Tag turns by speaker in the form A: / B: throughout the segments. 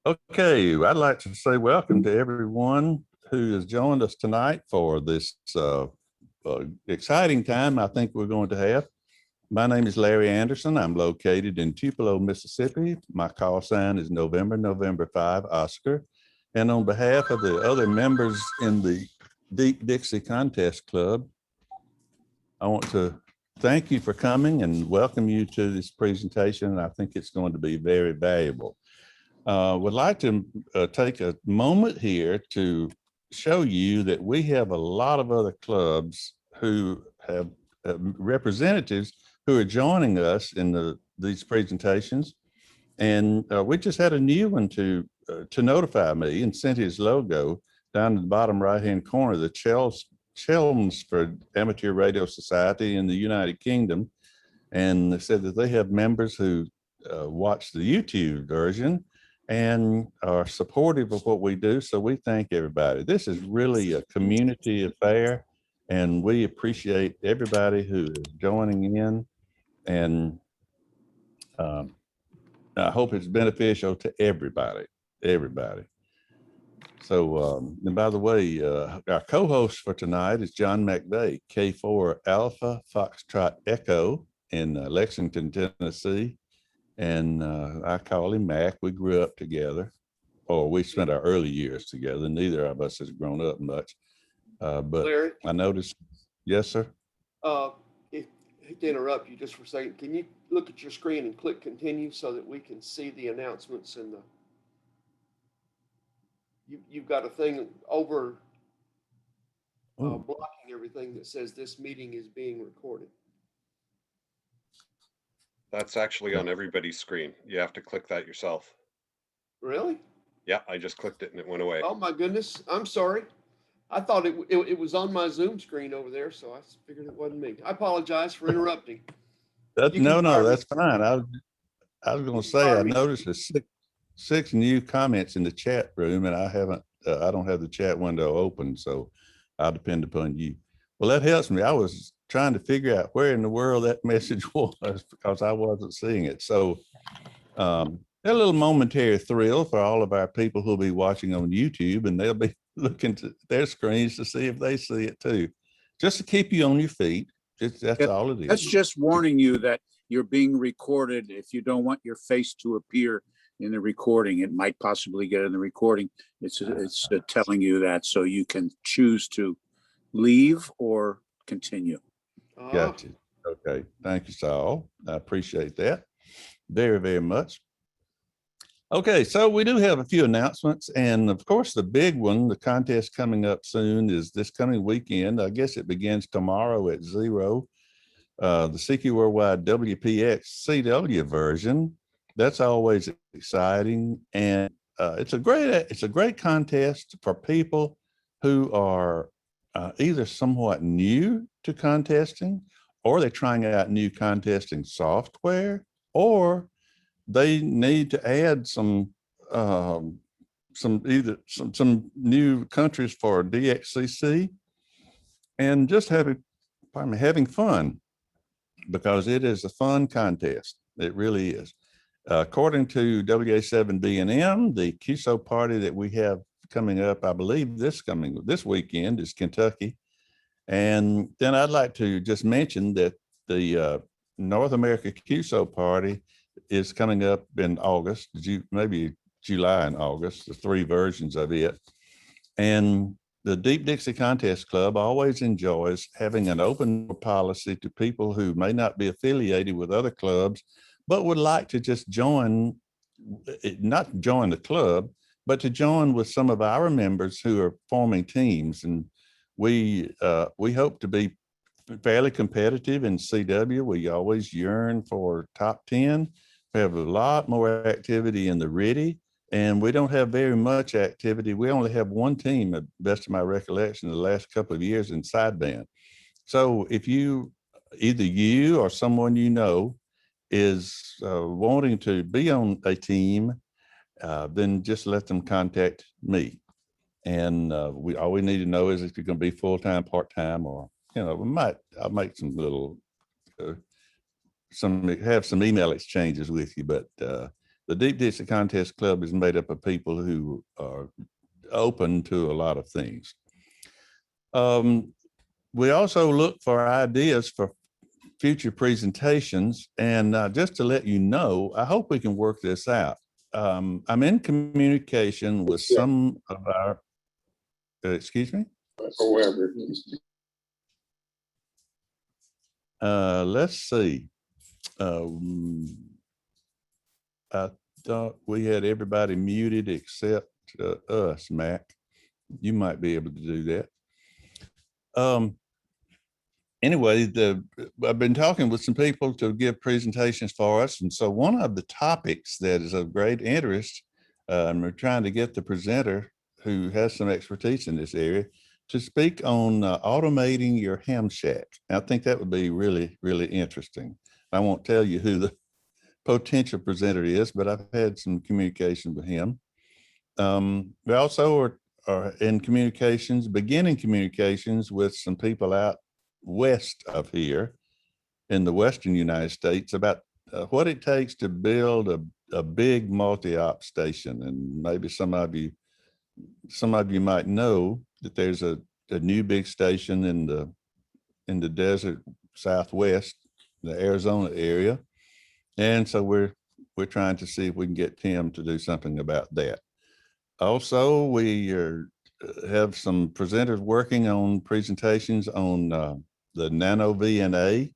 A: Okay, I'd like to say welcome to everyone who has joined us tonight for this exciting time I think we're going to have. My name is Larry Anderson. I'm located in Tupelo, Mississippi. My call sign is November 5 Oscar. And on behalf of the other members in the Deep Dixie Contest Club, I want to thank you for coming and welcome you to this presentation. I think it's going to be very valuable. Would like to take a moment here to show you that we have a lot of other clubs who have representatives who are joining us in these presentations. And we just had a new one to notify me and sent his logo down in the bottom right-hand corner, the Chelmsford Amateur Radio Society in the United Kingdom. And they said that they have members who watch the YouTube version and are supportive of what we do. So we thank everybody. This is really a community affair, and we appreciate everybody who is joining in. And I hope it's beneficial to everybody. So, and by the way, our co-host for tonight is John McVeigh, K4 Alpha Foxtrot Echo in Lexington, Tennessee. And I call him Mac. We grew up together, or we spent our early years together. Neither of us has grown up much. But Larry, I noticed, yes, sir.
B: If I hate to interrupt you just for a second, can you look at your screen and click continue so that we can see the announcements and you've got a thing over blocking everything that says this meeting is being recorded.
C: That's actually on everybody's screen. You have to click that yourself.
B: Really?
C: Yeah, I just clicked it and it went away.
B: Oh my goodness, I'm sorry. I thought it was on my Zoom screen over there, so I figured it wasn't me. I apologize for interrupting.
A: No, that's fine. I was going to say, I noticed there's six new comments in the chat room, and I don't have the chat window open, so I'll depend upon you. Well, that helps me. I was trying to figure out where in the world that message was because I wasn't seeing it. So a little momentary thrill for all of our people who'll be watching on YouTube, and they'll be looking to their screens to see if they see it too, just to keep you on your feet. That's all it is.
D: That's just warning you that you're being recorded. If you don't want your face to appear in the recording, it might possibly get in the recording. It's telling you that, so you can choose to leave or continue.
A: Gotcha. Okay. Thank you, Saul. I appreciate that very, very much. Okay, so we do have a few announcements, and of course the big one, the contest coming up soon, is this coming weekend. I guess it begins tomorrow at 0. The CQ Worldwide WPX CW version. That's always exciting, and it's a great contest for people who are either somewhat new to contesting, or they're trying out new contesting software, or they need to add some new countries for DXCC, and just having fun, because it is a fun contest. It really is. According to WA7B&M, the QSO party that we have coming up, I believe this weekend, is Kentucky. And then I'd like to just mention that the North America QSO party is coming up in August, maybe July and August, the 3 versions of it. And the Deep Dixie Contest Club always enjoys having an open policy to people who may not be affiliated with other clubs, but would like to just not join the club, but to join with some of our members who are forming teams. And we hope to be fairly competitive in CW. We always yearn for top 10. We have a lot more activity in the RIDI, and we don't have very much activity. We only have one team, at best of my recollection, the last couple of years in sideband. So if either you or someone you know is wanting to be on a team, then just let them contact me. And all we need to know is if you're going to be full-time, part-time, or, I'll make some little, have some email exchanges with you, but the Deep Dixie Contest Club is made up of people who are open to a lot of things. We also look for ideas for future presentations. And just to let you know, I hope we can work this out. I'm in communication with some of our, excuse me? Let's see. I thought we had everybody muted except us, Mac. You might be able to do that. Anyway, I've been talking with some people to give presentations for us. And so one of the topics that is of great interest, and we're trying to get the presenter who has some expertise in this area to speak on automating your ham shack. I think that would be really, really interesting. I won't tell you who the potential presenter is, but I've had some communication with him. We also are in communications, beginning communications with some people out west of here in the Western United States about what it takes to build a big multi-op station. And maybe some of you might know that there's a new big station in the desert Southwest, the Arizona area. And so we're trying to see if we can get Tim to do something about that. Also, we have some presenters working on presentations on the nano VNA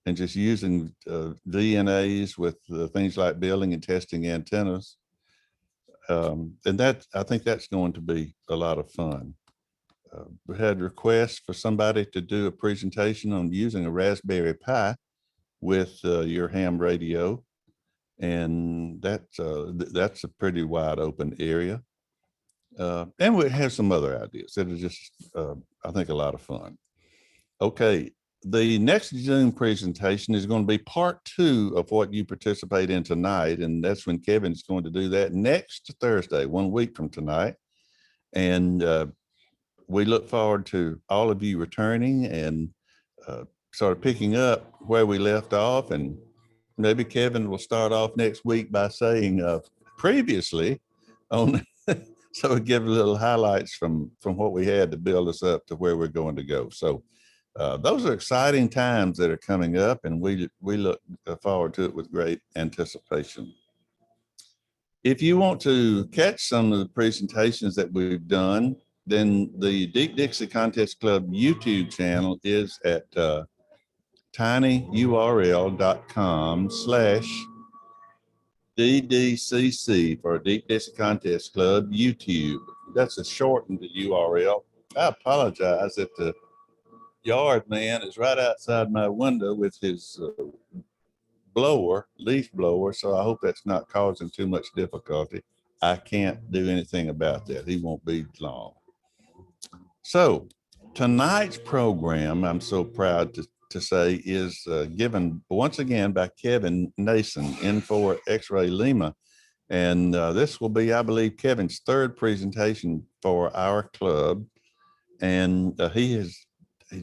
A: and just using VNAs with things like building and testing antennas. And that, I think that's going to be a lot of fun. We had requests for somebody to do a presentation on using a Raspberry Pi with your ham radio. And that's a pretty wide open area. And we have some other ideas that are just, I think, a lot of fun. Okay, the next Zoom presentation is going to be part 2 of what you participate in tonight. And that's when Kevin's going to do that next Thursday, 1 week from tonight. And we look forward to all of you returning and sort of picking up where we left off. And maybe Kevin will start off next week by saying previously on, so we give a little highlights from what we had to build us up to where we're going to go. So those are exciting times that are coming up, and we look forward to it with great anticipation. If you want to catch some of the presentations that we've done, then the Deep Dixie Contest Club YouTube channel is at tinyurl.com/DDCC for Deep Dixie Contest Club YouTube. That's a shortened URL. I apologize that the yard man is right outside my window with his leaf blower, so I hope that's not causing too much difficulty. I can't do anything about that. He won't be long. So tonight's program, I'm so proud to say, is given once again by Kevan Nason, N4XL Lima. And this will be, I believe, Kevin's 3rd presentation for our club. And he's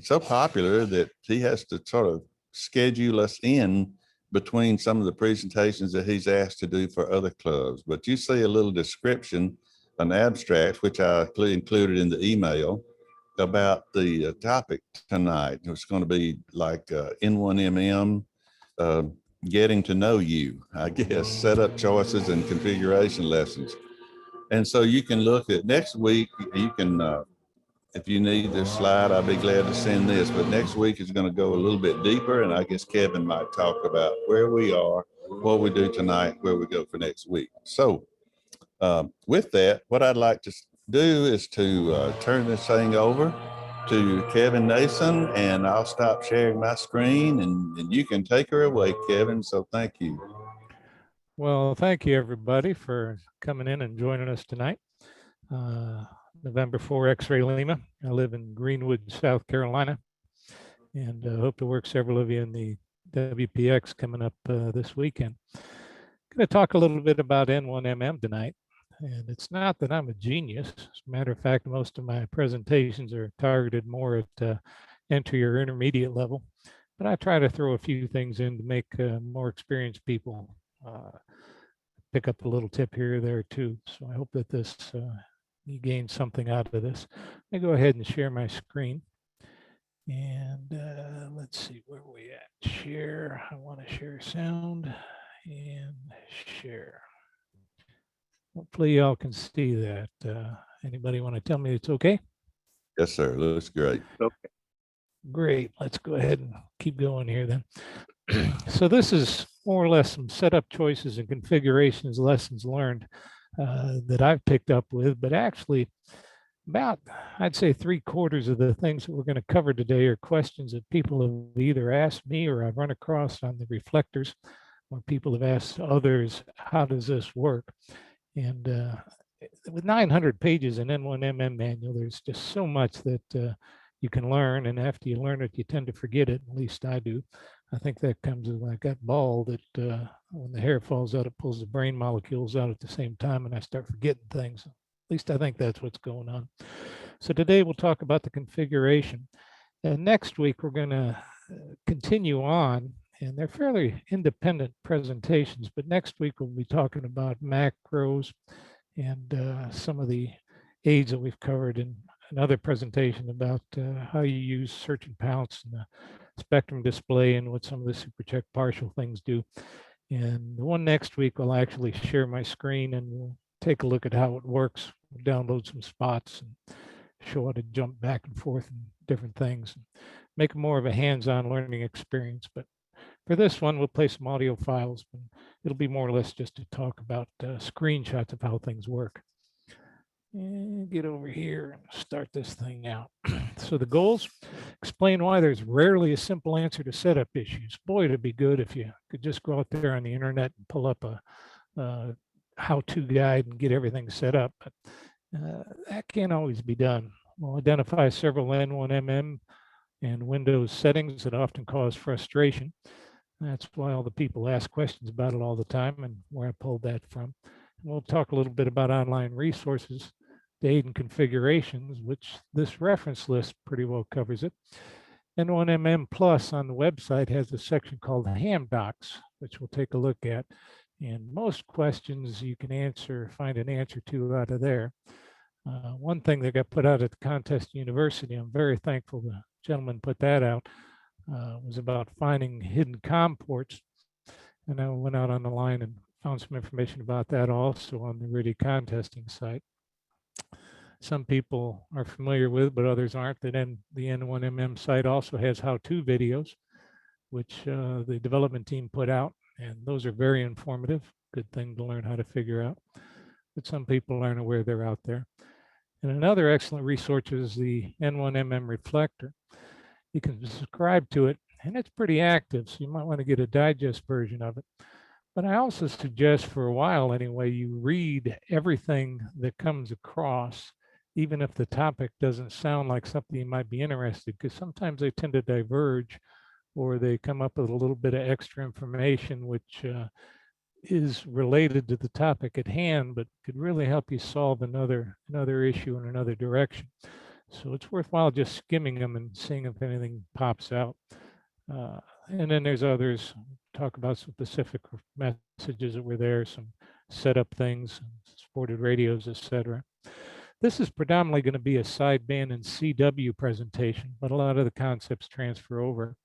A: so popular that he has to sort of schedule us in between some of the presentations that he's asked to do for other clubs. But you see a little description, an abstract, which I included in the email about the topic tonight. It's going to be like N1MM, getting to know you, I guess, setup choices and configuration lessons. And so you can look at next week, you can, if you need this slide, I'll be glad to send this, but next week is going to go a little bit deeper. And I guess Kevin might talk about where we are, what we do tonight, where we go for next week. So with that, what I'd like to do is to turn this thing over to Kevan Nason, and I'll stop sharing my screen and you can take her away, Kevin. So thank you.
E: Well, thank you everybody for coming in and joining us tonight. November 4 X-Ray Lima. I live in Greenwood, South Carolina, and hope to work several of you in the WPX coming up this weekend. Going to talk a little bit about N1MM tonight. And it's not that I'm a genius. As a matter of fact, most of my presentations are targeted more at entry or intermediate level. But I try to throw a few things in to make more experienced people pick up a little tip here or there too. So I hope that this, you gain something out of this. I go ahead and share my screen. And let's see where we at. Share. I want to share sound and share. Hopefully y'all can see that. Anybody want to tell me it's okay?
A: Yes, sir. Looks great.
D: Okay.
E: Great. Let's go ahead and keep going here then. So this is more or less some setup choices and configurations lessons learned that I've picked up with, but actually about, I'd say 3/4 of the things that we're going to cover today are questions that people have either asked me or I've run across on the reflectors, or people have asked others, how does this work? And with 900 pages in N1MM manual, there's just so much that you can learn. And after you learn it, you tend to forget it. At least I do. I think that comes when I got bald, that when the hair falls out, it pulls the brain molecules out at the same time, and I start forgetting things. At least I think that's what's going on. So today we'll talk about the configuration. And next week we're going to continue on, and they're fairly independent presentations, but next week we'll be talking about macros and some of the aids that we've covered in another presentation about how you use search and pounce and the spectrum display and what some of the SuperCheck partial things do. And the one next week I'll actually share my screen and we'll take a look at how it works, download some spots and show how to jump back and forth and different things, and make it more of a hands-on learning experience. But for this one, we'll play some audio files, but it'll be more or less just to talk about screenshots of how things work. And get over here and start this thing out. So the goals, explain why there's rarely a simple answer to setup issues. Boy, it'd be good if you could just go out there on the internet and pull up a how-to guide and get everything set up, but that can't always be done. We'll identify several N1MM and Windows settings that often cause frustration. That's why all the people ask questions about it all the time and where I pulled that from. And we'll talk a little bit about online resources to aid in configurations, which this reference list pretty well covers it. N1MM Plus on the website has a section called Ham Docs, which we'll take a look at. And most questions you can answer, find an answer to out of there. One thing that got put out at the Contest University, I'm very thankful the gentleman put that out, was about finding hidden COM ports. And I went out on the line and found some information about that also on the RIDI contesting site. Some people are familiar with, but others aren't, that the N1MM site also has how-to videos, which the development team put out. And those are very informative, good thing to learn how to figure out. But some people aren't aware they're out there. And another excellent resource is the N1MM reflector. You can subscribe to it, and it's pretty active, so you might want to get a digest version of it. But I also suggest, for a while anyway, you read everything that comes across, even if the topic doesn't sound like something you might be interested, because sometimes they tend to diverge, or they come up with a little bit of extra information which is related to the topic at hand, but could really help you solve another issue in another direction. So it's worthwhile just skimming them and seeing if anything pops out. And then there's others, talk about some specific messages that were there, some setup things, supported radios, etc. This is predominantly going to be a sideband and CW presentation, but a lot of the concepts transfer over.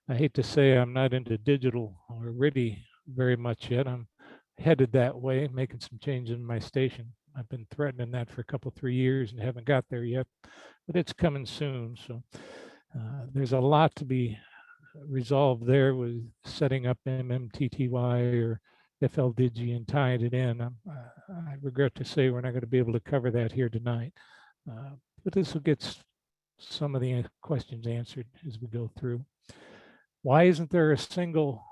E: I hate to say I'm not into digital or RIDI very much yet. I'm headed that way, making some changes in my station. I've been threatening that for a couple, 3 years and haven't got there yet, but it's coming soon. So there's a lot to be resolved there with setting up MMTTY or FLDigi and tying it in. I regret to say we're not going to be able to cover that here tonight, but this will get some of the questions answered as we go through. Why isn't there a single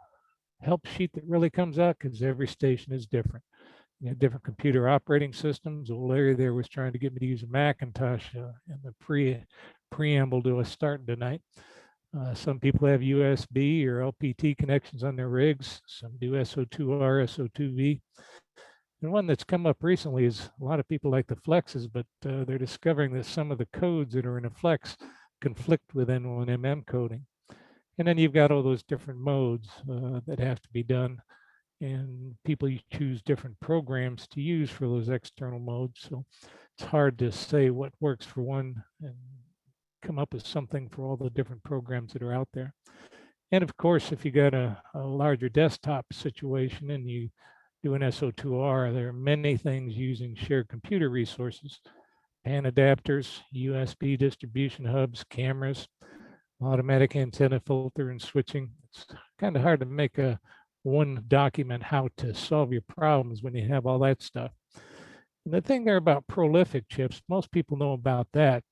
E: help sheet that really comes out? Because every station is different. You have different computer operating systems. Old Larry there was trying to get me to use a Macintosh in the preamble to us starting tonight. Some people have USB or LPT connections on their rigs. Some do SO2R, SO2V. And one that's come up recently is a lot of people like the flexes, but they're discovering that some of the codes that are in a flex conflict with N1MM coding. And then you've got all those different modes that have to be done. and people choose different programs to use for those external modes. So it's hard to say what works for one and come up with something for all the different programs that are out there. And of course, if you got a larger desktop situation and you do an SO2R, there are many things using shared computer resources, PAN adapters, USB distribution hubs, cameras, automatic antenna filter and switching. It's kind of hard to make a one document how to solve your problems when you have all that stuff. And the thing there about prolific chips, most people know about that,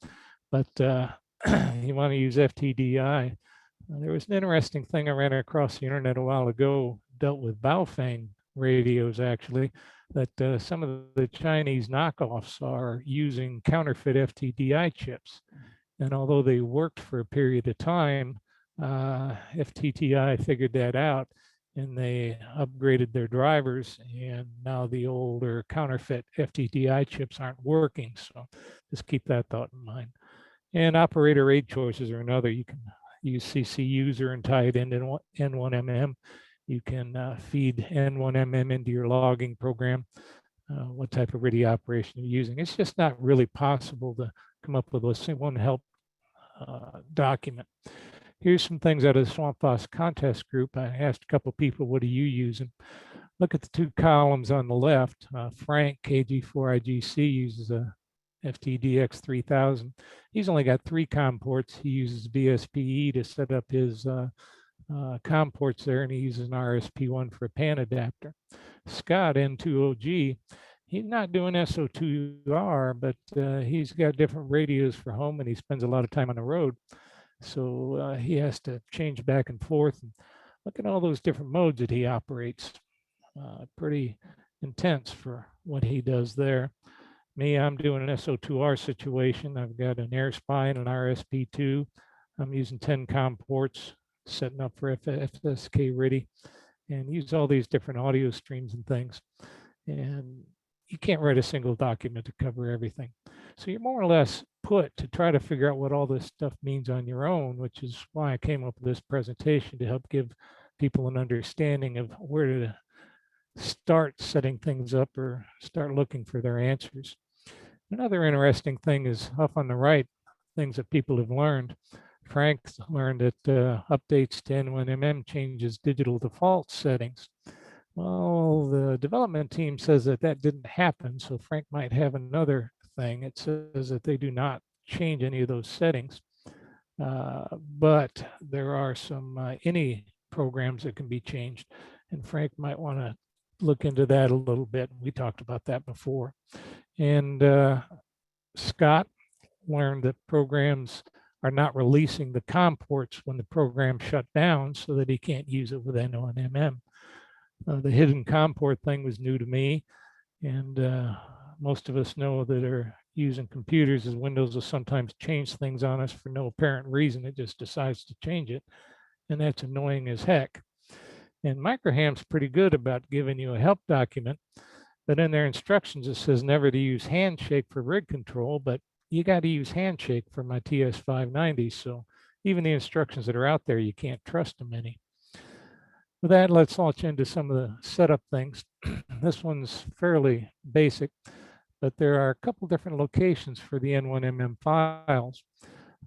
E: but you want to use FTDI. There was an interesting thing I ran across the internet a while ago, dealt with Baofeng radios actually, that some of the Chinese knockoffs are using counterfeit FTDI chips. And although they worked for a period of time, FTDI figured that out and they upgraded their drivers, and now the older counterfeit FTDI chips aren't working. So just keep that thought in mind. And operator aid choices are another. You can use CC user and tie it into N1MM. You can feed N1MM into your logging program, what type of RIDI operation you're using. It's just not really possible to come up with a one help document. Here's some things out of the swampboss contest group. I asked a couple of people, what are you using? Look at the two columns on the left. Frank, KG4IGC, uses a FTDX 3000. He's only got 3 COM ports. He uses BSPE to set up his COM ports there, and he uses an RSP1 for a PAN adapter. Scott, N2OG, he's not doing SO2R, but he's got different radios for home, and he spends a lot of time on the road. So he has to change back and forth. And look at all those different modes that he operates. Pretty intense for what he does there. Me, I'm doing an SO2R situation. I've got an AirSpy and an RSP2. I'm using 10 COM ports, setting up for FSK RIDI, and use all these different audio streams and things. And you can't write a single document to cover everything. So you're more or less put to try to figure out what all this stuff means on your own, which is why I came up with this presentation, to help give people an understanding of where to start setting things up or start looking for their answers. Another interesting thing is up on the right, things that people have learned. Frank's learned that updates to N1MM changes digital default settings. Well, the development team says that that didn't happen, so Frank might have another thing. It says that they do not change any of those settings, but there are some any programs that can be changed, and Frank might want to look into that a little bit. We talked about that before. And Scott learned that programs are not releasing the COM ports when the program shut down, so that he can't use it with N1MM. The hidden COM port thing was new to me, and most of us know that are using computers as Windows will sometimes change things on us for no apparent reason. It just decides to change it, and that's annoying as heck. And Microham's pretty good about giving you a help document, but in their instructions it says never to use handshake for rig control, but you got to use handshake for my TS590. So even the instructions that are out there, you can't trust them any. With that, let's launch into some of the setup things. This one's fairly basic, but there are a couple different locations for the N1MM files.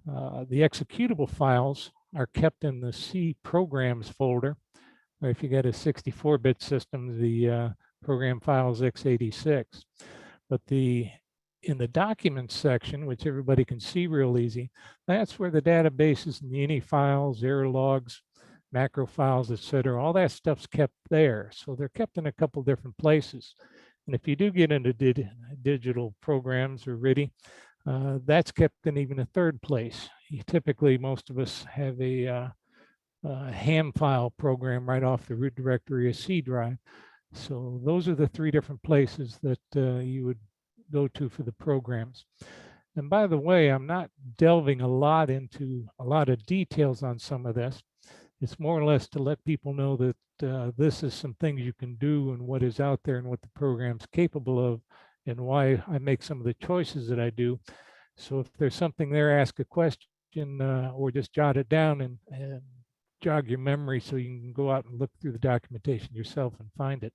E: The executable files are kept in the C programs folder, or if you got a 64-bit system, the program files x86. But in the documents section, which everybody can see real easy, that's where the databases and the ini files, error logs, macro files, etc., all that stuff's kept there. So they're kept in a couple different places. And if you do get into digital programs or RIDI, that's kept in even a third place. Typically, most of us have a ham file program right off the root directory of C drive. So those are the 3 different places that you would go to for the programs. And by the way, I'm not delving a lot into a lot of details on some of this. It's more or less to let people know that this is some things you can do and what is out there and what the program's capable of and why I make some of the choices that I do. So if there's something there, ask a question or just jot it down and jog your memory so you can go out and look through the documentation yourself and find it.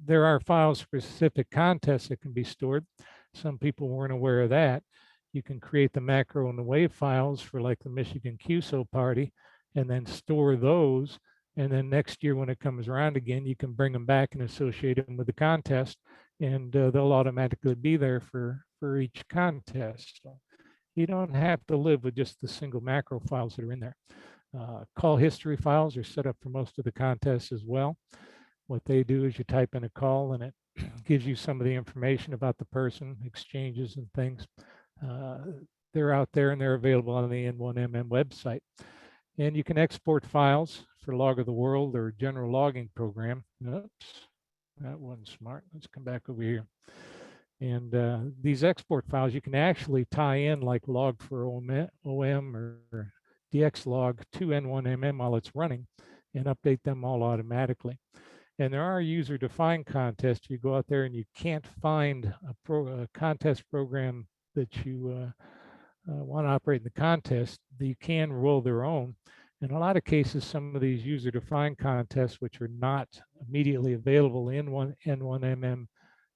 E: There are files for specific contests that can be stored. Some people weren't aware of that. You can create the macro and the wave files for like the Michigan QSO party and then store those. And then next year when it comes around again, you can bring them back and associate them with the contest, and they'll automatically be there for each contest. So you don't have to live with just the single macro files that are in there. Call history files are set up for most of the contests as well. What they do is you type in a call and it gives you some of the information about the person, exchanges and things. They're out there and they're available on the N1MM website. And you can export files for Log of the World or general logging program. Oops, that wasn't smart. Let's come back over here. And these export files, you can actually tie in like log for OM or DX log to N1MM while it's running and update them all automatically. And there are user-defined contests. You go out there and you can't find a contest program that you want to operate in the contest. You can roll their own. In a lot of cases, some of these user-defined contests, which are not immediately available in N1MM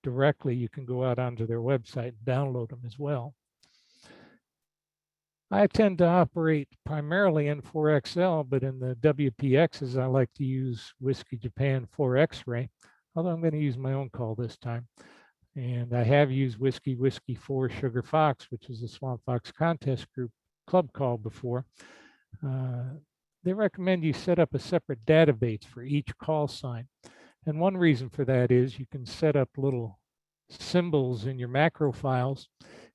E: directly, you can go out onto their website and download them as well. I tend to operate primarily N4XL, but in the WPXs, I like to use Whiskey Japan 4X-Ray, although I'm going to use my own call this time. And I have used Whiskey 4 Sugar Fox, which is a Swamp Fox contest group club call before. They recommend you set up a separate database for each call sign. And one reason for that is you can set up little symbols in your macro files,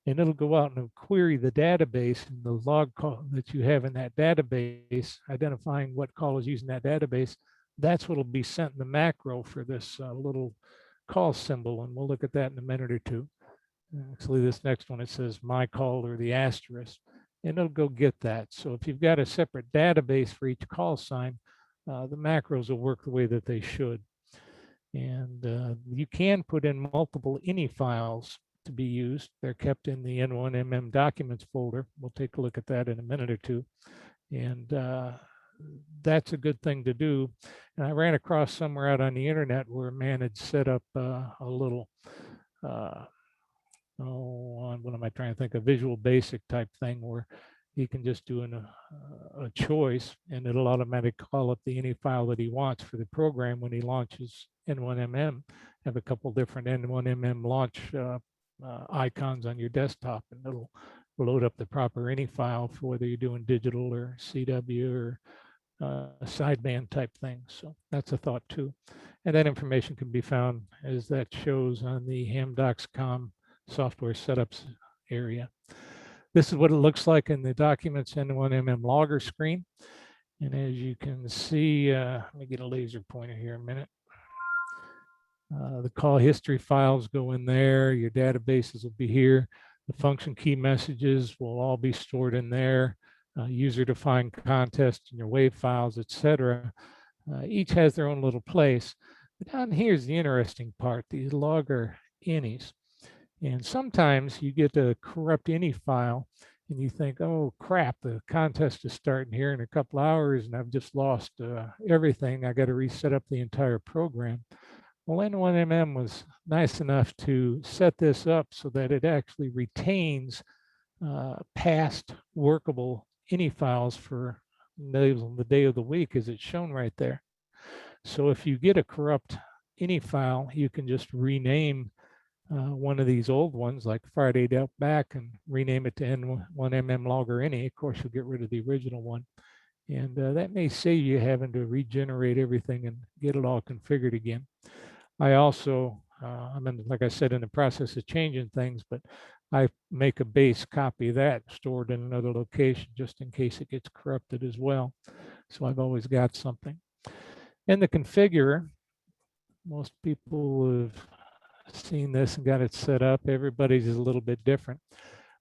E: and it'll go out and query the database and the log call that you have in that database, identifying what call is using that database. That's what will be sent in the macro for this little call symbol. And we'll look at that in a minute or two. Actually, this next one, it says my call or the asterisk, and it'll go get that. So if you've got a separate database for each call sign, the macros will work the way that they should. And you can put in multiple INI files to be used. They're kept in the N1MM documents folder. We'll take a look at that in a minute or two. And that's a good thing to do. And I ran across somewhere out on the internet where a man had set up a little, what am I trying to think, a Visual Basic type thing where he can just do a choice and it'll automatically call up the INI file that he wants for the program when he launches N1MM. Have a couple different N1MM launch icons on your desktop, and it'll load up the proper INI file for whether you're doing digital or CW or sideband type thing. So that's a thought too. And that information can be found as that shows on the hamdocs.com software setups area. This is what it looks like in the documents N1MM Logger screen. And as you can see, let me get a laser pointer here a minute. The call history files go in there. Your databases will be here. The function key messages will all be stored in there. User-defined contests and your wave files, etc. Each has their own little place. But down here's the interesting part, these logger INIs. And sometimes you get a corrupt INI file and you think, oh crap, the contest is starting here in a couple hours and I've just lost everything. I got to reset up the entire program. Well, N1MM was nice enough to set this up so that it actually retains past workable INI files for the day of the week, as it's shown right there. So if you get a corrupt INI file, you can just rename one of these old ones like Friday Out Back and rename it to N1MM Logger INI. Of course, you'll get rid of the original one. And that may save you having to regenerate everything and get it all configured again. I also, like I said, in the process of changing things, but I make a base copy of that stored in another location just in case it gets corrupted as well. So I've always got something. And the configurer, most people have seen this and got it set up. Everybody's is a little bit different.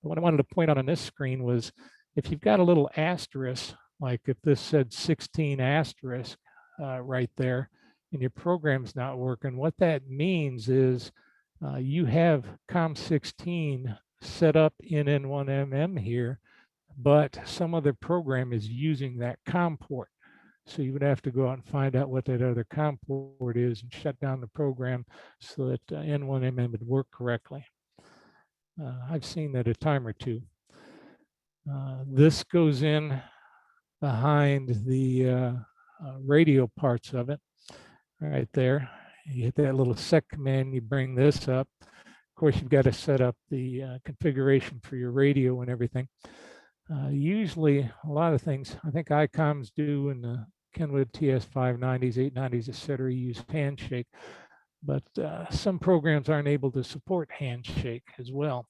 E: But what I wanted to point out on this screen was if you've got a little asterisk, like if this said 16 asterisk right there, and your program's not working, what that means is you have COM16 set up in N1MM here, but some other program is using that COM port. So you would have to go out and find out what that other COM port is and shut down the program so that N1MM would work correctly. I've seen that a time or two. This goes in behind the radio parts of it, right there. You hit that little sec command, you bring this up. Of course, you've got to set up the configuration for your radio and everything. Usually, a lot of things, I think ICOMs do, and the Kenwood TS590s, 890s, etc., use handshake, but some programs aren't able to support handshake as well.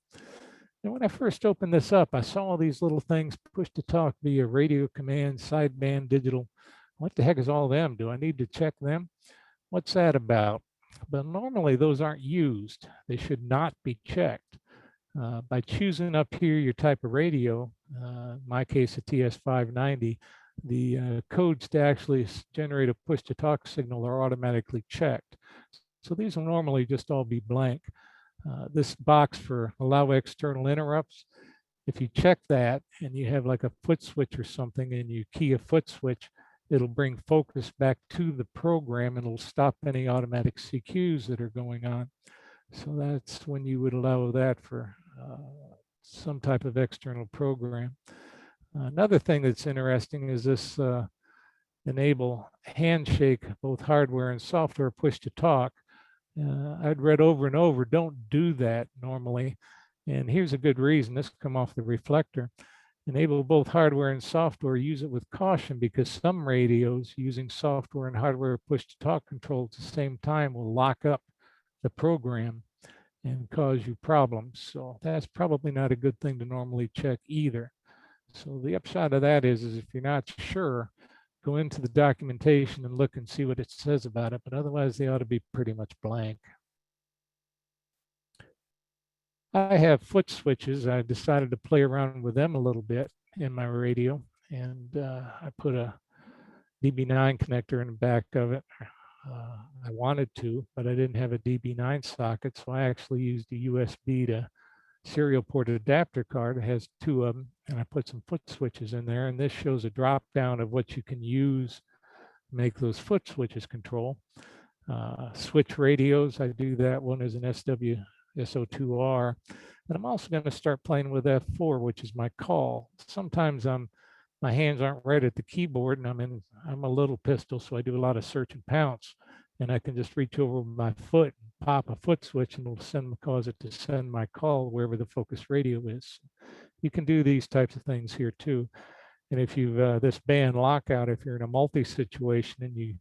E: And when I first opened this up, I saw all these little things, push to talk via radio command, sideband, digital. What the heck is all them? Do I need to check them? What's that about? But normally those aren't used. They should not be checked. By choosing up here your type of radio, in my case a TS590, the codes to actually generate a push to talk signal are automatically checked. So these will normally just all be blank. This box for allow external interrupts, if you check that and you have like a foot switch or something and you key a foot switch, it'll bring focus back to the program and it'll stop any automatic CQs that are going on. So that's when you would allow that for some type of external program. Another thing that's interesting is this enable handshake, both hardware and software push to talk. I'd read over and over, don't do that normally. And here's a good reason. This will come off the reflector. Enable both hardware and software, use it with caution because some radios using software and hardware push to talk control at the same time will lock up the program and cause you problems. So that's probably not a good thing to normally check either. So the upshot of that is if you're not sure, go into the documentation and look and see what it says about it, but otherwise they ought to be pretty much blank. I have foot switches. I decided to play around with them a little bit in my radio, and I put a DB9 connector in the back of it. I wanted to, but I didn't have a DB9 socket, so I actually used a USB to serial port adapter card. It has two of them, and I put some foot switches in there, and this shows a drop down of what you can use to make those foot switches control. Switch radios, I do that one as an SO2R, and I'm also going to start playing with F4, which is my call. Sometimes my hands aren't right at the keyboard, and I'm a little pistol, so I do a lot of search and pounce, and I can just reach over with my foot and pop a foot switch, and it'll cause it to send my call wherever the focus radio is. You can do these types of things here too. And if you've this band lockout, if you're in a multi situation and you,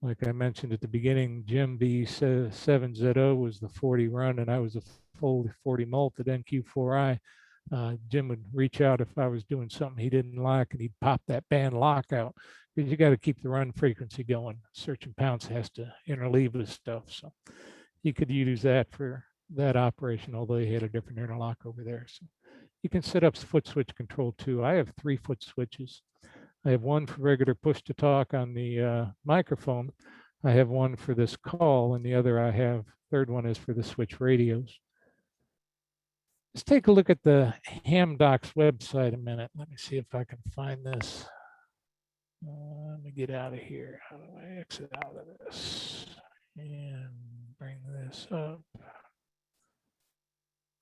E: like I mentioned at the beginning, Jim B7ZO was the 40 run and I was a full 40 mult at NQ4I. Jim would reach out if I was doing something he didn't like and he'd pop that band lockout because you got to keep the run frequency going. Search and pounce has to interleave with stuff. So you could use that for that operation, although he had a different interlock over there. So you can set up foot switch control too. I have 3 foot switches. I have one for regular push to talk on the microphone. I have one for this call, and the other third one is for the switch radios. Let's take a look at the HamDocs website a minute. Let me see if I can find this. Let me get out of here. How do I exit out of this? And bring this up.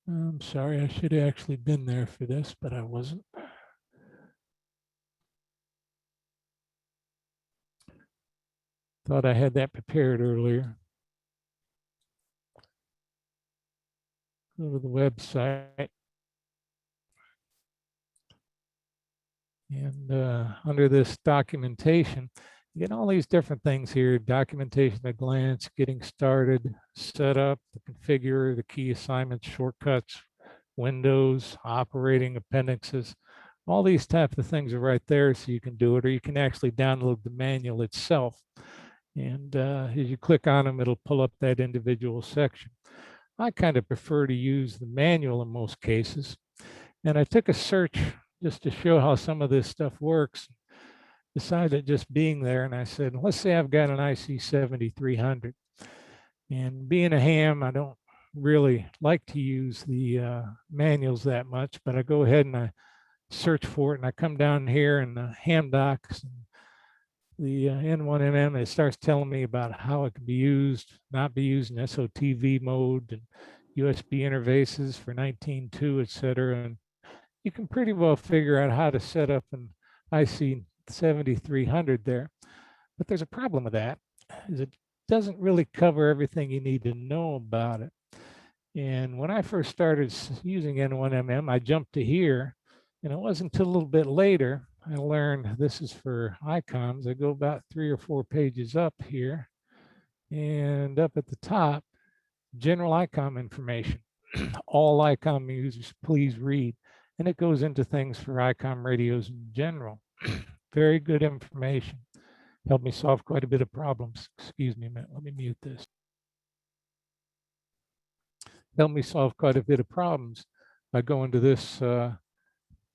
E: I'm sorry, I should have actually been there for this, but I wasn't. Thought I had that prepared earlier. Go to the website. And under this documentation, you get all these different things here: documentation at a glance, getting started, setup, the configure, the key assignments, shortcuts, windows, operating appendixes. All these types of things are right there, so you can do it, or you can actually download the manual itself. And as you click on them, it'll pull up that individual section. I kind of prefer to use the manual in most cases. And I took a search just to show how some of this stuff works. Decided just being there, and I said, let's say I've got an IC 7300. And being a ham, I don't really like to use the manuals that much, but I go ahead and I search for it, and I come down here in the ham docks, and the N1MM, it starts telling me about how it can be used, not be used in SOTV mode, and USB interfaces for 19.2, et cetera. And you can pretty well figure out how to set up an IC 7300 there. But there's a problem with that, is it doesn't really cover everything you need to know about it. And when I first started using N1MM, I jumped to here, and it wasn't until a little bit later I learned this is for ICOMs. I go about 3 or 4 pages up here, and up at the top, general ICOM information. All ICOM users, please read. And it goes into things for ICOM radios in general. Very good information. Helped me solve quite a bit of problems. Excuse me a minute, let me mute this. Helped me solve quite a bit of problems by going to this,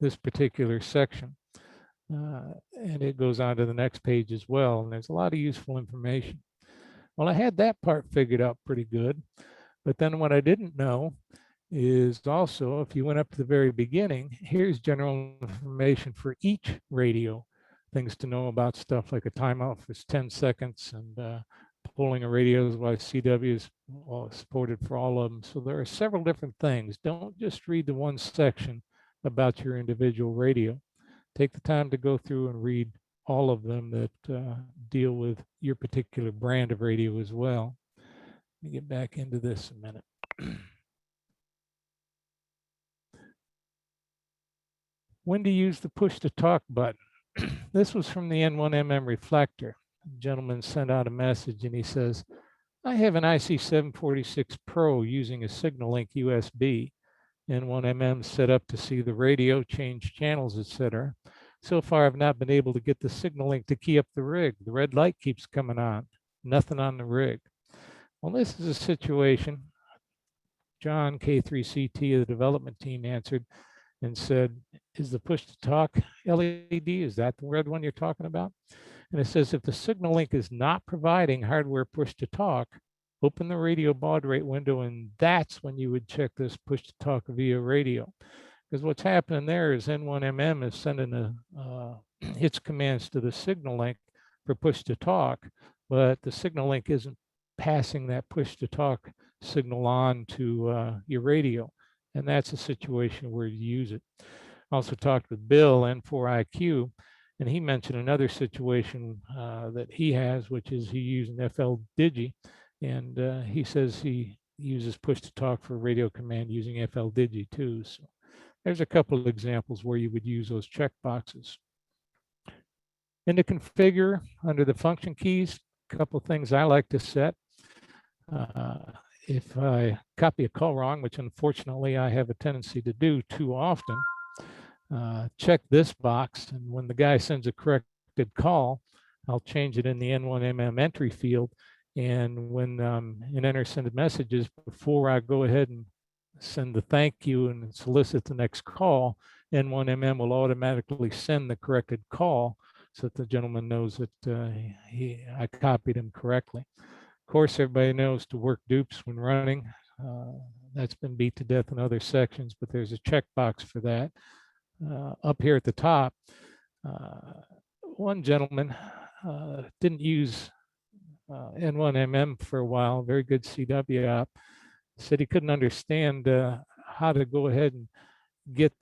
E: this particular section. And it goes on to the next page as well. And there's a lot of useful information. Well, I had that part figured out pretty good. But then what I didn't know is also, if you went up to the very beginning, here's general information for each radio. Things to know about stuff like a timeout for 10 seconds, and pulling a radio's while CW is supported for all of them. So there are several different things. Don't just read the one section about your individual radio. Take the time to go through and read all of them that deal with your particular brand of radio as well. Let me get back into this a minute. When to use the push to talk button. This was from the N1MM reflector. The gentleman sent out a message and he says, I have an IC746 Pro using a signal link USB. N1MM set up to see the radio, change channels, etc. So far, I've not been able to get the signal link to key up the rig. The red light keeps coming on, nothing on the rig. Well, this is a situation. John, K3CT of the development team, answered and said, is the push to talk LED, is that the red one you're talking about? And it says, if the signal link is not providing hardware push to talk, open the radio baud rate window, and that's when you would check this push to talk via radio. Because what's happening there is N1MM is sending its commands to the signal link for push to talk, but the signal link isn't passing that push to talk signal on to your radio. And that's a situation where you use it. Also talked with Bill, N4IQ, and he mentioned another situation that he has, which is he using FL Digi, and he says he uses push to talk for radio command using FL Digi too. So there's a couple of examples where you would use those check boxes. In the configure, under the function keys, a couple of things I like to set. If I copy a call wrong, which unfortunately I have a tendency to do too often, check this box, and when the guy sends a corrected call, I'll change it in the N1MM entry field. And when it enters send messages, before I go ahead and send the thank you and solicit the next call, N1MM will automatically send the corrected call so that the gentleman knows that I copied him correctly. Of course, everybody knows to work dupes when running. That's been beat to death in other sections, but there's a checkbox for that. Up here at the top, one gentleman didn't use N1MM for a while, very good CW op, said he couldn't understand how to go ahead and get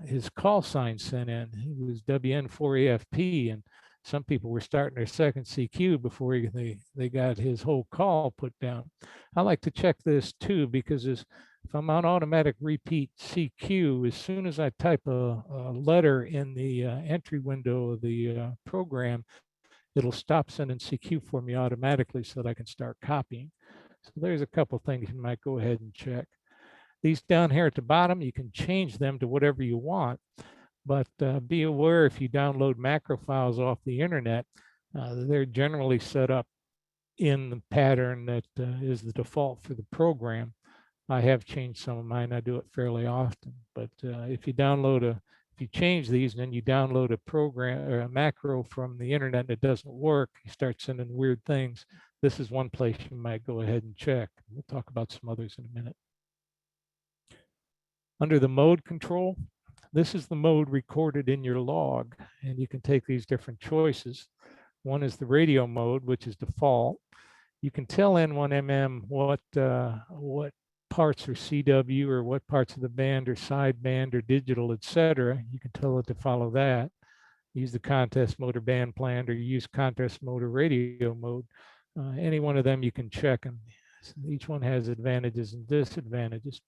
E: his call sign sent in. It was WN4AFP, and some people were starting their second CQ before they got his whole call put down. I like to check this too, because if I'm on automatic repeat CQ, as soon as I type a letter in the entry window of the program, it'll stop sending CQ for me automatically so that I can start copying. So there's a couple things you might go ahead and check. These down here at the bottom, you can change them to whatever you want. But be aware, if you download macro files off the internet, they're generally set up in the pattern that is the default for the program. I have changed some of mine. I do it fairly often. But if you change these and then you download a program or a macro from the internet and it doesn't work, you start sending weird things. This is one place you might go ahead and check. We'll talk about some others in a minute. Under the mode control, this is the mode recorded in your log, and you can take these different choices. One is the radio mode, which is default. You can tell N1MM what parts are CW or what parts of the band are sideband or digital, etc. You can tell it to follow that. Use the contest mode or band plan, or use contest mode or radio mode. Any one of them you can check, and each one has advantages and disadvantages.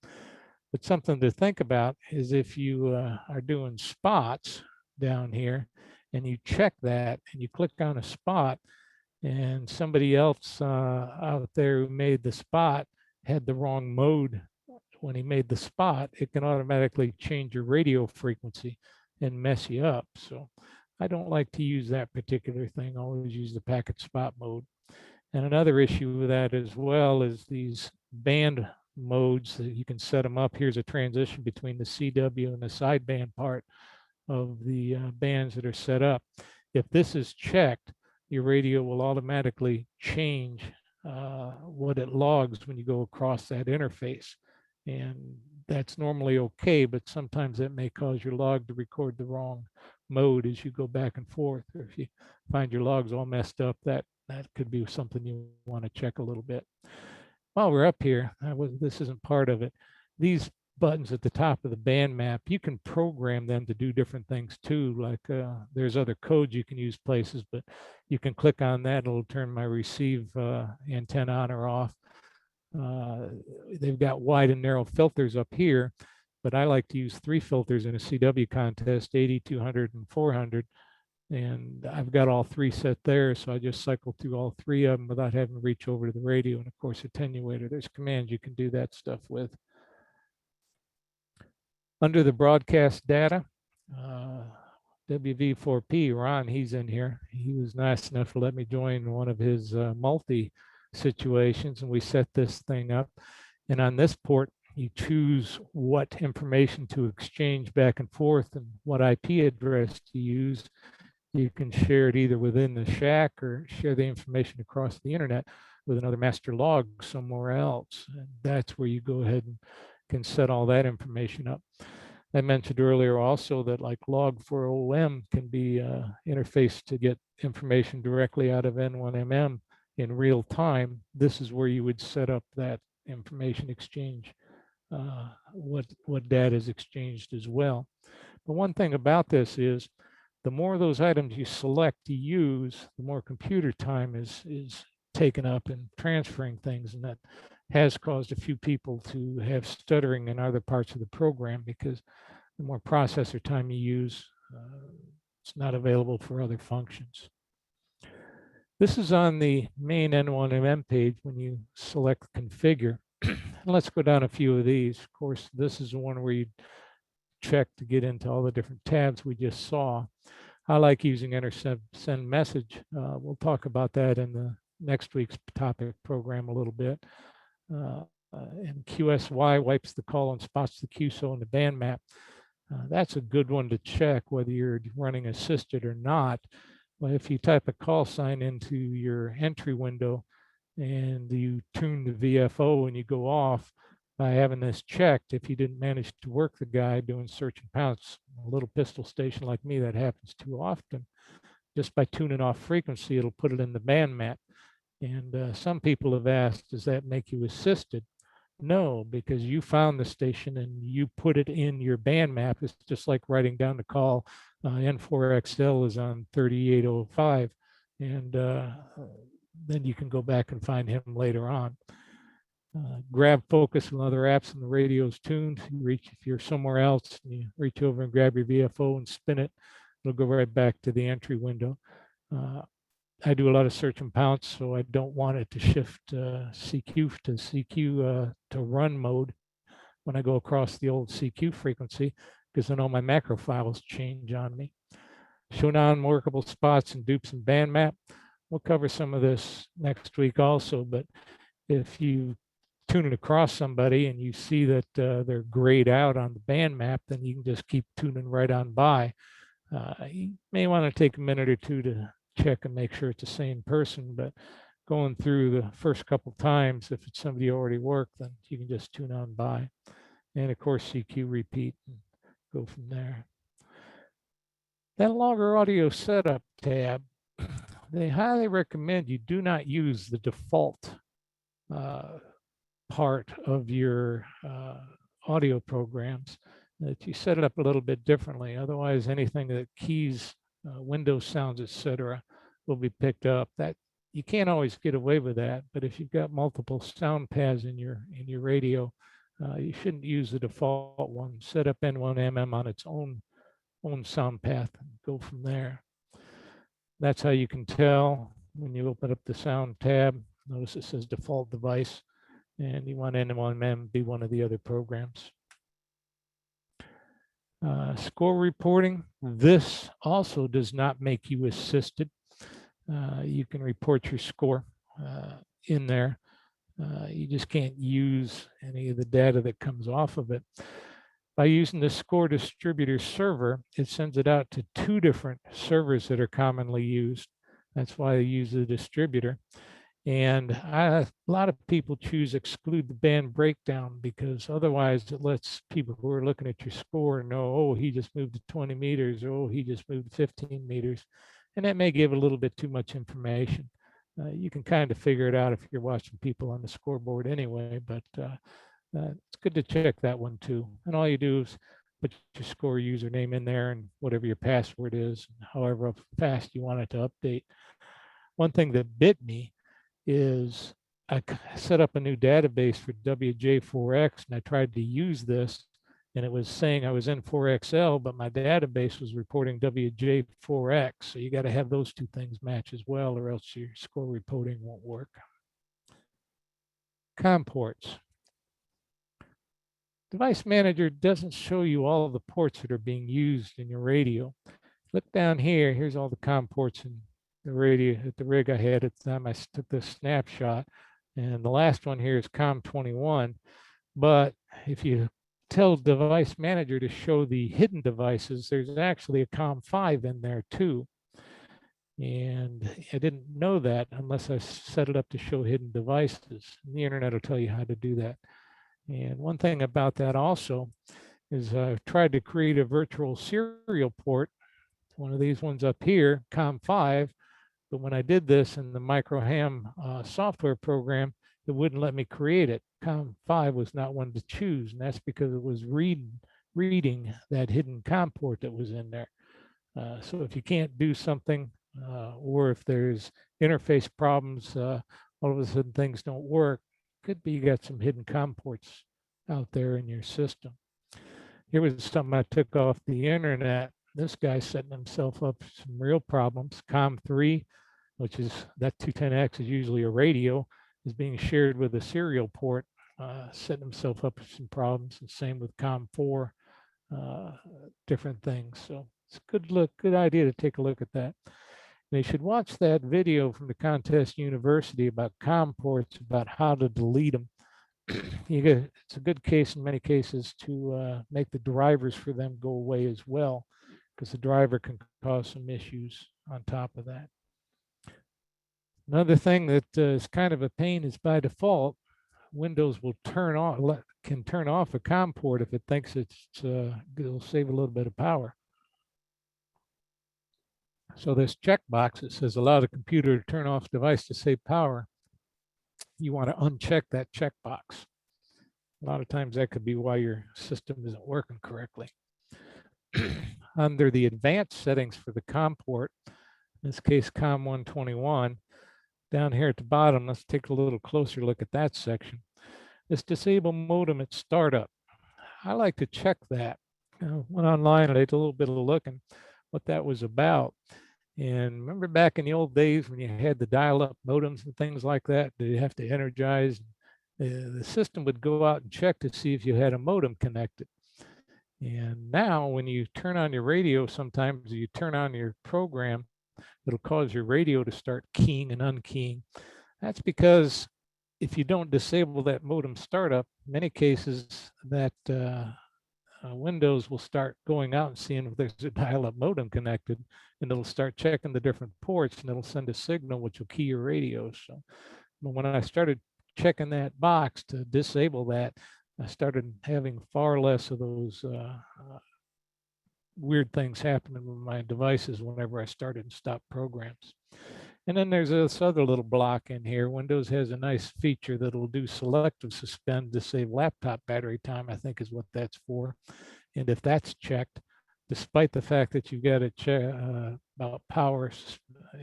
E: But something to think about is if you are doing spots down here and you check that and you click on a spot, and somebody else out there who made the spot had the wrong mode when he made the spot, it can automatically change your radio frequency and mess you up. So I don't like to use that particular thing. I always use the packet spot mode. And another issue with that as well is these band modes that you can set them up. Here's a transition between the CW and the sideband part of the bands that are set up. If this is checked, your radio will automatically change what it logs when you go across that interface. And that's normally okay, but sometimes that may cause your log to record the wrong mode as you go back and forth. Or if you find your logs all messed up, that could be something you want to check a little bit. While we're up here, this isn't part of it. These buttons at the top of the band map, you can program them to do different things too. Like there's other codes you can use places, but you can click on that, it'll turn my receive antenna on or off. They've got wide and narrow filters up here, but I like to use 3 filters in a CW contest, 80, 200, and 400. And I've got all 3 set there, so I just cycle through all 3 of them without having to reach over to the radio. And of course, attenuator, there's commands you can do that stuff with. Under the broadcast data, WV4P, Ron, he's in here. He was nice enough to let me join one of his multi situations, and we set this thing up. And on this port, you choose what information to exchange back and forth and what IP address to use. You can share it either within the shack or share the information across the internet with another master log somewhere else. And that's where you go ahead and can set all that information up. I mentioned earlier also that like log4om can be interfaced to get information directly out of N1MM in real time. This is where you would set up that information exchange, what data is exchanged as well. But one thing about this is the more of those items you select to use, the more computer time is taken up in transferring things, and that has caused a few people to have stuttering in other parts of the program because the more processor time you use, it's not available for other functions. This is on the main N1MM page when you select configure. Let's go down a few of these. Of course, this is the one where you check to get into all the different tabs we just saw. I like using enter send message. We'll talk about that in the next week's topic program a little bit. And QSY wipes the call and spots the QSO in the band map. That's a good one to check whether you're running assisted or not. Well, if you type a call sign into your entry window and you tune the VFO and you go off by having this checked, if you didn't manage to work the guy doing search and pounce, a little pistol station like me, that happens too often. Just by tuning off frequency, it'll put it in the band map. And some people have asked, does that make you assisted? No, because you found the station and you put it in your band map. It's just like writing down the call. N4XL is on 3805, and then you can go back and find him later on. Grab focus when other apps and the radio is tuned. You reach, if you're somewhere else, and you reach over and grab your VFO and spin it, it'll go right back to the entry window. I do a lot of search and pounce, so I don't want it to shift CQ to CQ to run mode when I go across the old CQ frequency, because then all my macro files change on me. Show non-workable spots and dupes and band map. We'll cover some of this next week also, but if you tune it across somebody and you see that they're grayed out on the band map, then you can just keep tuning right on by. You may want to take a minute or two to check and make sure it's the same person, but going through the first couple times, if it's somebody already worked, then you can just tune on by. And of course, CQ repeat and go from there. That Logger audio setup tab, they highly recommend you do not use the default part of your audio programs, that you set it up a little bit differently. Otherwise, anything that keys, Windows sounds, etc., will be picked up. That you can't always get away with that, but if you've got multiple sound paths in your radio, you shouldn't use the default one. Set up N1MM on its own sound path and go from there. That's how you can tell when you open up the sound tab. Notice it says default device, and you want N1MM be one of the other programs. Score reporting. This also does not make you assisted. You can report your score in there. You just can't use any of the data that comes off of it. By using the score distributor server, it sends it out to 2 different servers that are commonly used. That's why I use the distributor. And a lot of people choose exclude the band breakdown, because otherwise it lets people who are looking at your score know, oh, he just moved to 20 meters, or oh, he just moved 15 meters. And that may give a little bit too much information. You can kind of figure it out if you're watching people on the scoreboard anyway, but it's good to check that one too. And all you do is put your score username in there and whatever your password is, however fast you want it to update. One thing that bit me is I set up a new database for WJ4X, and I tried to use this, and it was saying I was N4XL, but my database was reporting WJ4X. So you got to have those 2 things match as well, or else your score reporting won't work. COM ports. Device Manager doesn't show you all of the ports that are being used in your radio. Look down here. Here's all the COM ports in the radio at the rig I had at the time I took this snapshot. And the last one here is COM21. But if you tell Device Manager to show the hidden devices, there's actually a COM5 in there too. And I didn't know that unless I set it up to show hidden devices. And the internet will tell you how to do that. And one thing about that also is I've tried to create a virtual serial port, one of these ones up here, COM5, but when I did this in the MicroHam software program, it wouldn't let me create it. COM5 was not one to choose, and that's because it was reading that hidden COM port that was in there. So if you can't do something, or if there's interface problems, all of a sudden things don't work, could be you got some hidden COM ports out there in your system. Here was something I took off the internet. This guy's setting himself up some real problems. COM3, which is that 210X is usually a radio, is being shared with a serial port, setting himself up for some problems. And same with COM4, different things. So it's a good idea to take a look at that. They should watch that video from the Contest University about COM ports, about how to delete them. It's a good case in many cases to make the drivers for them go away as well, because the driver can cause some issues on top of that. Another thing that is kind of a pain is by default, Windows will can turn off a COM port if it thinks it'll save a little bit of power. So this checkbox that says allow the computer to turn off device to save power, you want to uncheck that checkbox. A lot of times that could be why your system isn't working correctly. Under the advanced settings for the COM port, in this case COM121, down here at the bottom, let's take a little closer look at that section. This disable modem at startup. I like to check that. Went online and I did a little bit of looking what that was about. And remember back in the old days when you had the dial-up modems and things like that, you have to energize. The system would go out and check to see if you had a modem connected. And now when you turn on your radio, sometimes you turn on your program, it'll cause your radio to start keying and unkeying. That's because if you don't disable that modem startup, in many cases that Windows will start going out and seeing if there's a dial-up modem connected, and it'll start checking the different ports, and it'll send a signal which will key your radio. So when I started checking that box to disable that, I started having far less of those weird things happening with my devices whenever I started and stopped programs. And then there's this other little block in here. Windows has a nice feature that'll do selective suspend to save laptop battery time, I think is what that's for. And if that's checked, despite the fact that you've got to check about power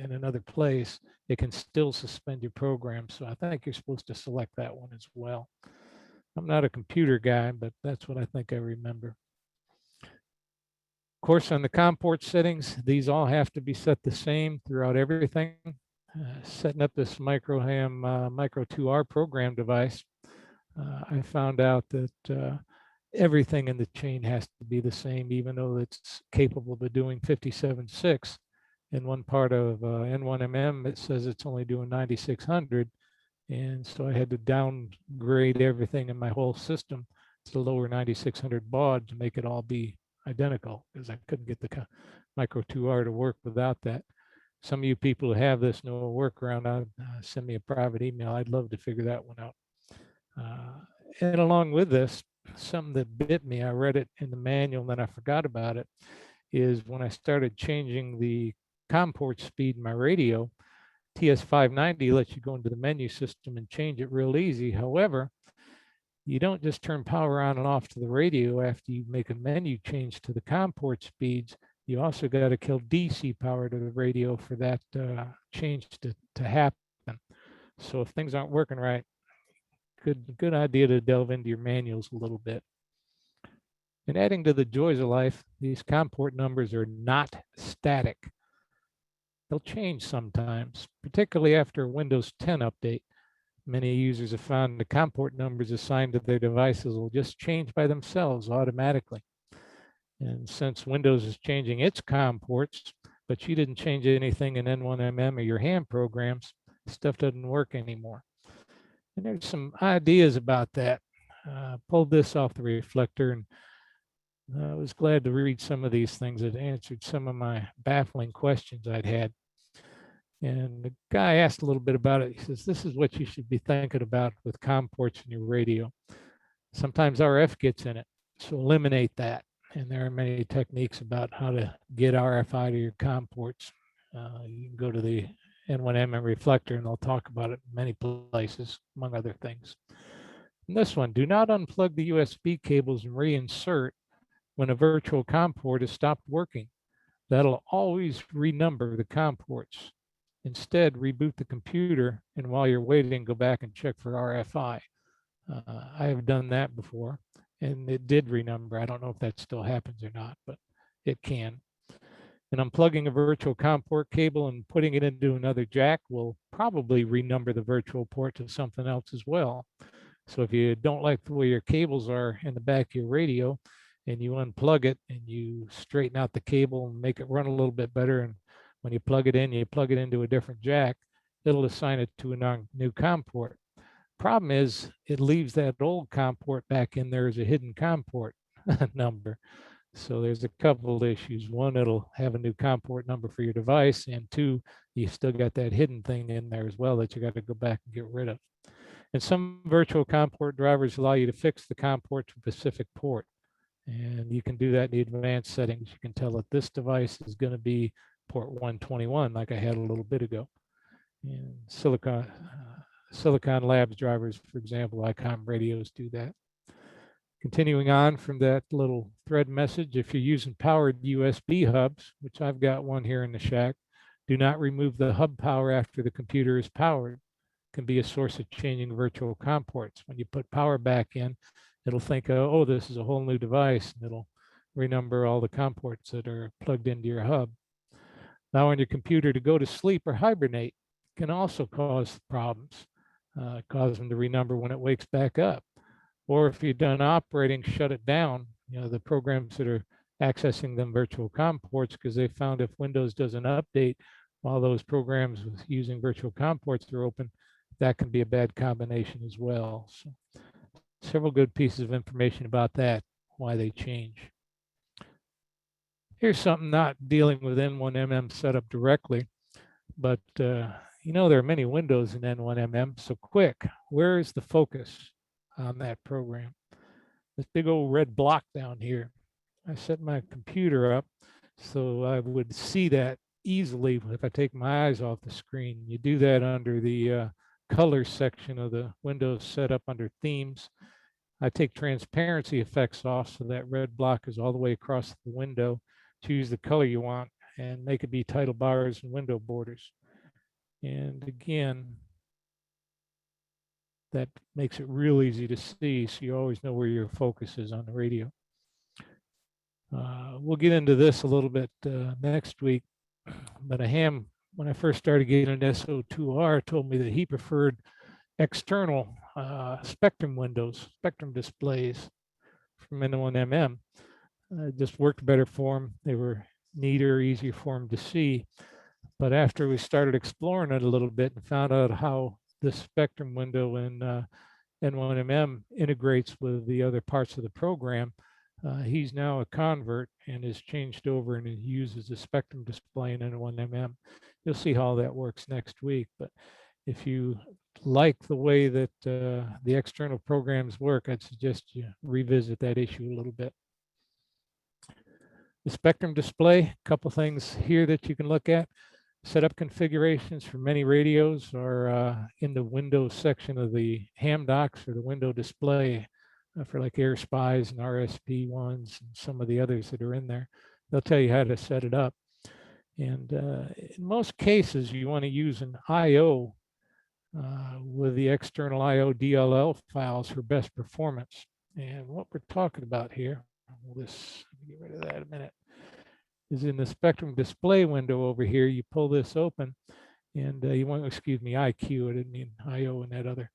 E: in another place, it can still suspend your program. So I think you're supposed to select that one as well. I'm not a computer guy, but that's what I think I remember. Of course, on the COM port settings, these all have to be set the same throughout everything. Setting up this microham Micro 2R program device, I found out that everything in the chain has to be the same, even though it's capable of doing 57.6. In one part of N1MM, it says it's only doing 9600. And so I had to downgrade everything in my whole system to lower 9600 baud to make it all be identical, because I couldn't get the Micro 2R to work without that. Some of you people who have this know a workaround. Send me a private email. I'd love to figure that one out. And along with this, something that bit me, I read it in the manual and then I forgot about it, is when I started changing the COM port speed in my radio, TS590 lets you go into the menu system and change it real easy. However, you don't just turn power on and off to the radio after you make a menu change to the COM port speeds. You also got to kill DC power to the radio for that change to happen. So if things aren't working right, good idea to delve into your manuals a little bit. And adding to the joys of life, these COM port numbers are not static. They'll change sometimes, particularly after a Windows 10 update. Many users have found the COM port numbers assigned to their devices will just change by themselves automatically. And since Windows is changing its COM ports, but you didn't change anything in N1MM or your ham programs, stuff doesn't work anymore. And there's some ideas about that. Pulled this off the reflector, and I was glad to read some of these things that answered some of my baffling questions I'd had. And the guy asked a little bit about it. He says, this is what you should be thinking about with COM ports in your radio. Sometimes RF gets in it, so eliminate that. And there are many techniques about how to get RF out of your COM ports. You can go to the N1MM reflector and they'll talk about it in many places, among other things. And this one, do not unplug the USB cables and reinsert when a virtual COM port has stopped working. That'll always renumber the COM ports. Instead, reboot the computer, and while you're waiting, go back and check for RFI. I have done that before, and it did renumber. I don't know if that still happens or not, but it can. And unplugging a virtual COM port cable and putting it into another jack will probably renumber the virtual port to something else as well. So if you don't like the way your cables are in the back of your radio, and you unplug it and you straighten out the cable and make it run a little bit better, and when you plug it in, you plug it into a different jack, it'll assign it to a new COM port. Problem is, it leaves that old COM port back in there as a hidden COM port number. So there's a couple of issues. One, it'll have a new COM port number for your device, and two, you still got that hidden thing in there as well that you got to go back and get rid of. And some virtual COM port drivers allow you to fix the COM port to a specific port. And you can do that in the advanced settings. You can tell that this device is going to be port 121, like I had a little bit ago. And Silicon Labs drivers, for example, ICOM radios do that. Continuing on from that little thread message, if you're using powered USB hubs, which I've got one here in the shack, do not remove the hub power after the computer is powered. It can be a source of changing virtual COM ports. When you put power back in, it'll think, oh, this is a whole new device, and it'll renumber all the COM ports that are plugged into your hub. Allowing your computer to go to sleep or hibernate can also cause problems, cause them to renumber when it wakes back up. Or if you're done operating, shut it down. You know, the programs that are accessing them virtual COM ports, because they found if Windows doesn't update while those programs using virtual COM ports are open, that can be a bad combination as well. So several good pieces of information about that, why they change. Here's something not dealing with N1MM setup directly, but you know, there are many windows in N1MM, so quick, where is the focus on that program? This big old red block down here. I set my computer up so I would see that easily if I take my eyes off the screen. You do that under the color section of the Windows setup under themes. I take transparency effects off so that red block is all the way across the window. Choose the color you want and make it be title bars and window borders. And again, that makes it real easy to see, so you always know where your focus is on the radio. We'll get into this a little bit next week, but Ham, when I first started getting an SO2R, told me that he preferred external spectrum windows, spectrum displays from N1MM. Just worked better for him. They were neater, easier for him to see. But after we started exploring it a little bit and found out how the spectrum window in N1MM integrates with the other parts of the program, he's now a convert and has changed over and he uses the spectrum display in N1MM. You'll see how that works next week. But if you like the way that the external programs work, I'd suggest you revisit that issue a little bit. The spectrum display, a couple things here that you can look at. Setup configurations for many radios are in the Windows section of the ham docs or the window display for like Air Spies and RSP ones and some of the others that are in there. They'll tell you how to set it up. And in most cases, you want to use an IO with the external IO DLL files for best performance. And what we're talking about here, let me get rid of that a minute, is in the spectrum display window over here. You pull this open and you want, excuse me, IQ, I didn't mean IO and that other.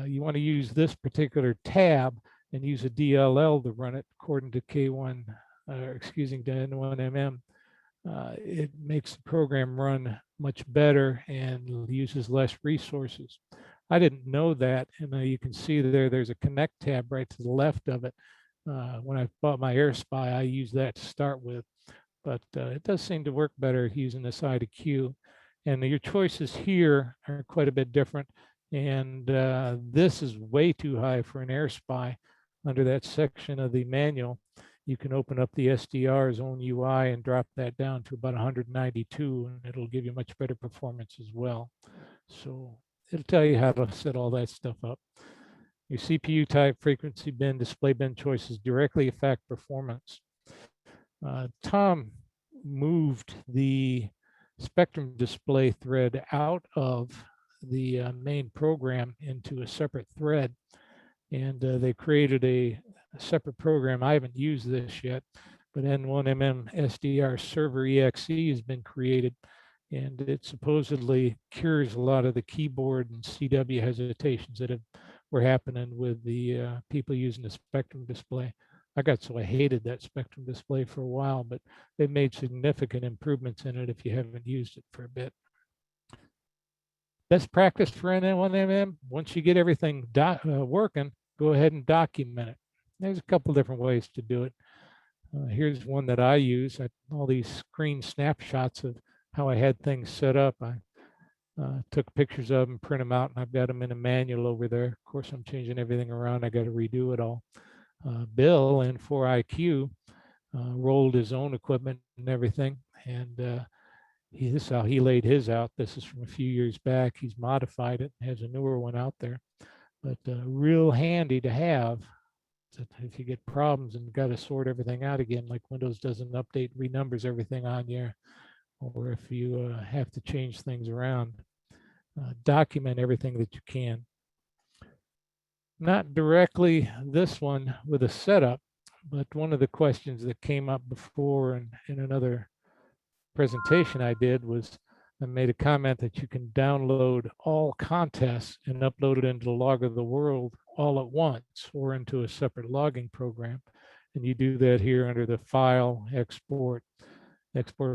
E: You want to use this particular tab and use a DLL to run it according to K1, excuse me, to N1MM. It makes the program run much better and uses less resources. I didn't know that, and you can see there's a connect tab right to the left of it. When I bought my Air Spy, I used that to start with, but it does seem to work better using this IQ. And your choices here are quite a bit different. And this is way too high for an Air Spy. Under that section of the manual, you can open up the SDR's own UI and drop that down to about 192, and it'll give you much better performance as well. So it'll tell you how to set all that stuff up. Your CPU type, frequency bin, display bin choices directly affect performance. Tom moved the spectrum display thread out of the main program into a separate thread, and they created a separate program. I haven't used this yet, but N1MM SDR server EXE has been created, and it supposedly cures a lot of the keyboard and CW hesitations that were happening with the people using the spectrum display. I hated that spectrum display for a while, but they've made significant improvements in it if you haven't used it for a bit. Best practice for N1MM, once you get everything working, go ahead and document it. There's a couple different ways to do it. Here's one that I use. All these screen snapshots of how I had things set up. I took pictures of them, print them out, and I've got them in a manual over there. Of course, I'm changing everything around. I got to redo it all. Bill, N4IQ, rolled his own equipment and everything, and this is how he laid his out. This is from a few years back. He's modified it, has a newer one out there, but real handy to have if you get problems and got to sort everything out again, like Windows doesn't update, renumbers everything on you, or if you have to change things around. Document everything that you can. Not directly this one with a setup, but one of the questions that came up before in another presentation I did was, I made a comment that you can download all contests and upload it into the log of the world all at once or into a separate logging program. And you do that here under the file, export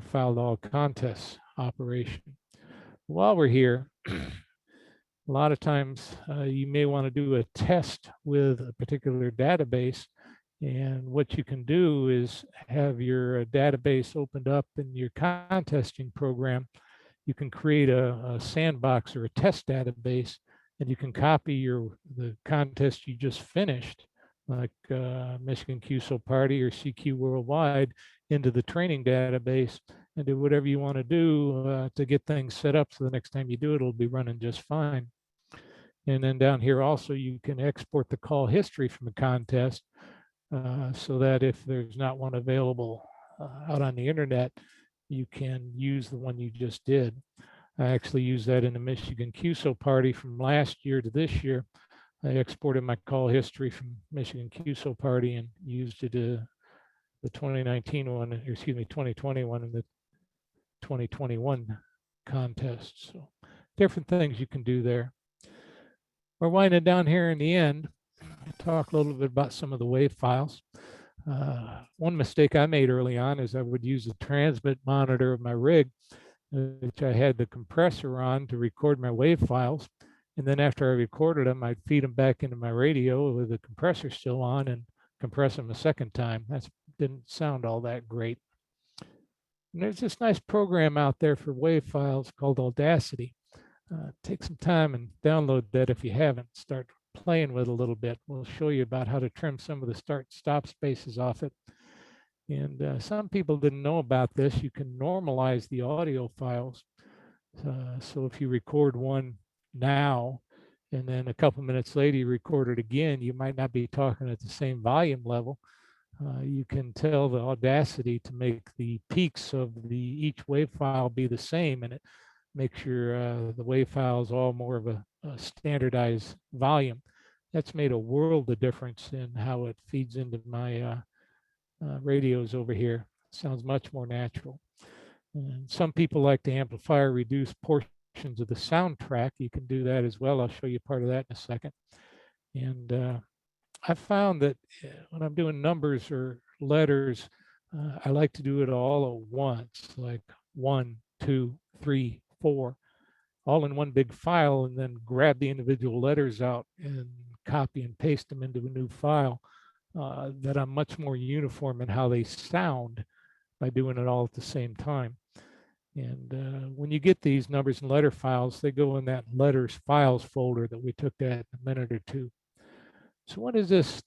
E: file to all contests operation. While we're here, a lot of times you may want to do a test with a particular database. And what you can do is have your database opened up in your contesting program. You can create a sandbox or a test database, and you can copy the contest you just finished like Michigan QSO Party or CQ Worldwide into the training database and do whatever you want to do to get things set up so the next time you do it, it'll be running just fine. And then down here also, you can export the call history from the contest so that if there's not one available out on the internet, you can use the one you just did. I actually used that in the Michigan QSO Party from last year to this year. I exported my call history from Michigan QSO Party and used it the 2019 one, or excuse me, 2020 one and the 2021 contest. So different things you can do there. We're winding down here in the end. I'll talk a little bit about some of the WAV files. One mistake I made early on is I would use the transmit monitor of my rig, which I had the compressor on to record my WAV files. And then after I recorded them, I'd feed them back into my radio with the compressor still on and compress them a second time. That didn't sound all that great. And there's this nice program out there for WAV files called Audacity. Take some time and download that if you haven't. Start playing with it a little bit. We'll show you about how to trim some of the start-stop spaces off it. And some people didn't know about this. You can normalize the audio files. So if you record one now, and then a couple minutes later you record it again, you might not be talking at the same volume level. You can tell the Audacity to make the peaks of each WAV file be the same, and it makes your the WAV files all more of a standardized volume. That's made a world of difference in how it feeds into my radios over here. Sounds much more natural. And some people like to amplify or reduce portions of the soundtrack. You can do that as well. I'll show you part of that in a second. And I found that when I'm doing numbers or letters, I like to do it all at once, like 1, 2, 3, 4, all in one big file, and then grab the individual letters out and copy and paste them into a new file. That I'm much more uniform in how they sound by doing it all at the same time. And when you get these numbers and letter files, they go in that letters files folder that we took at a minute or two. So what is this?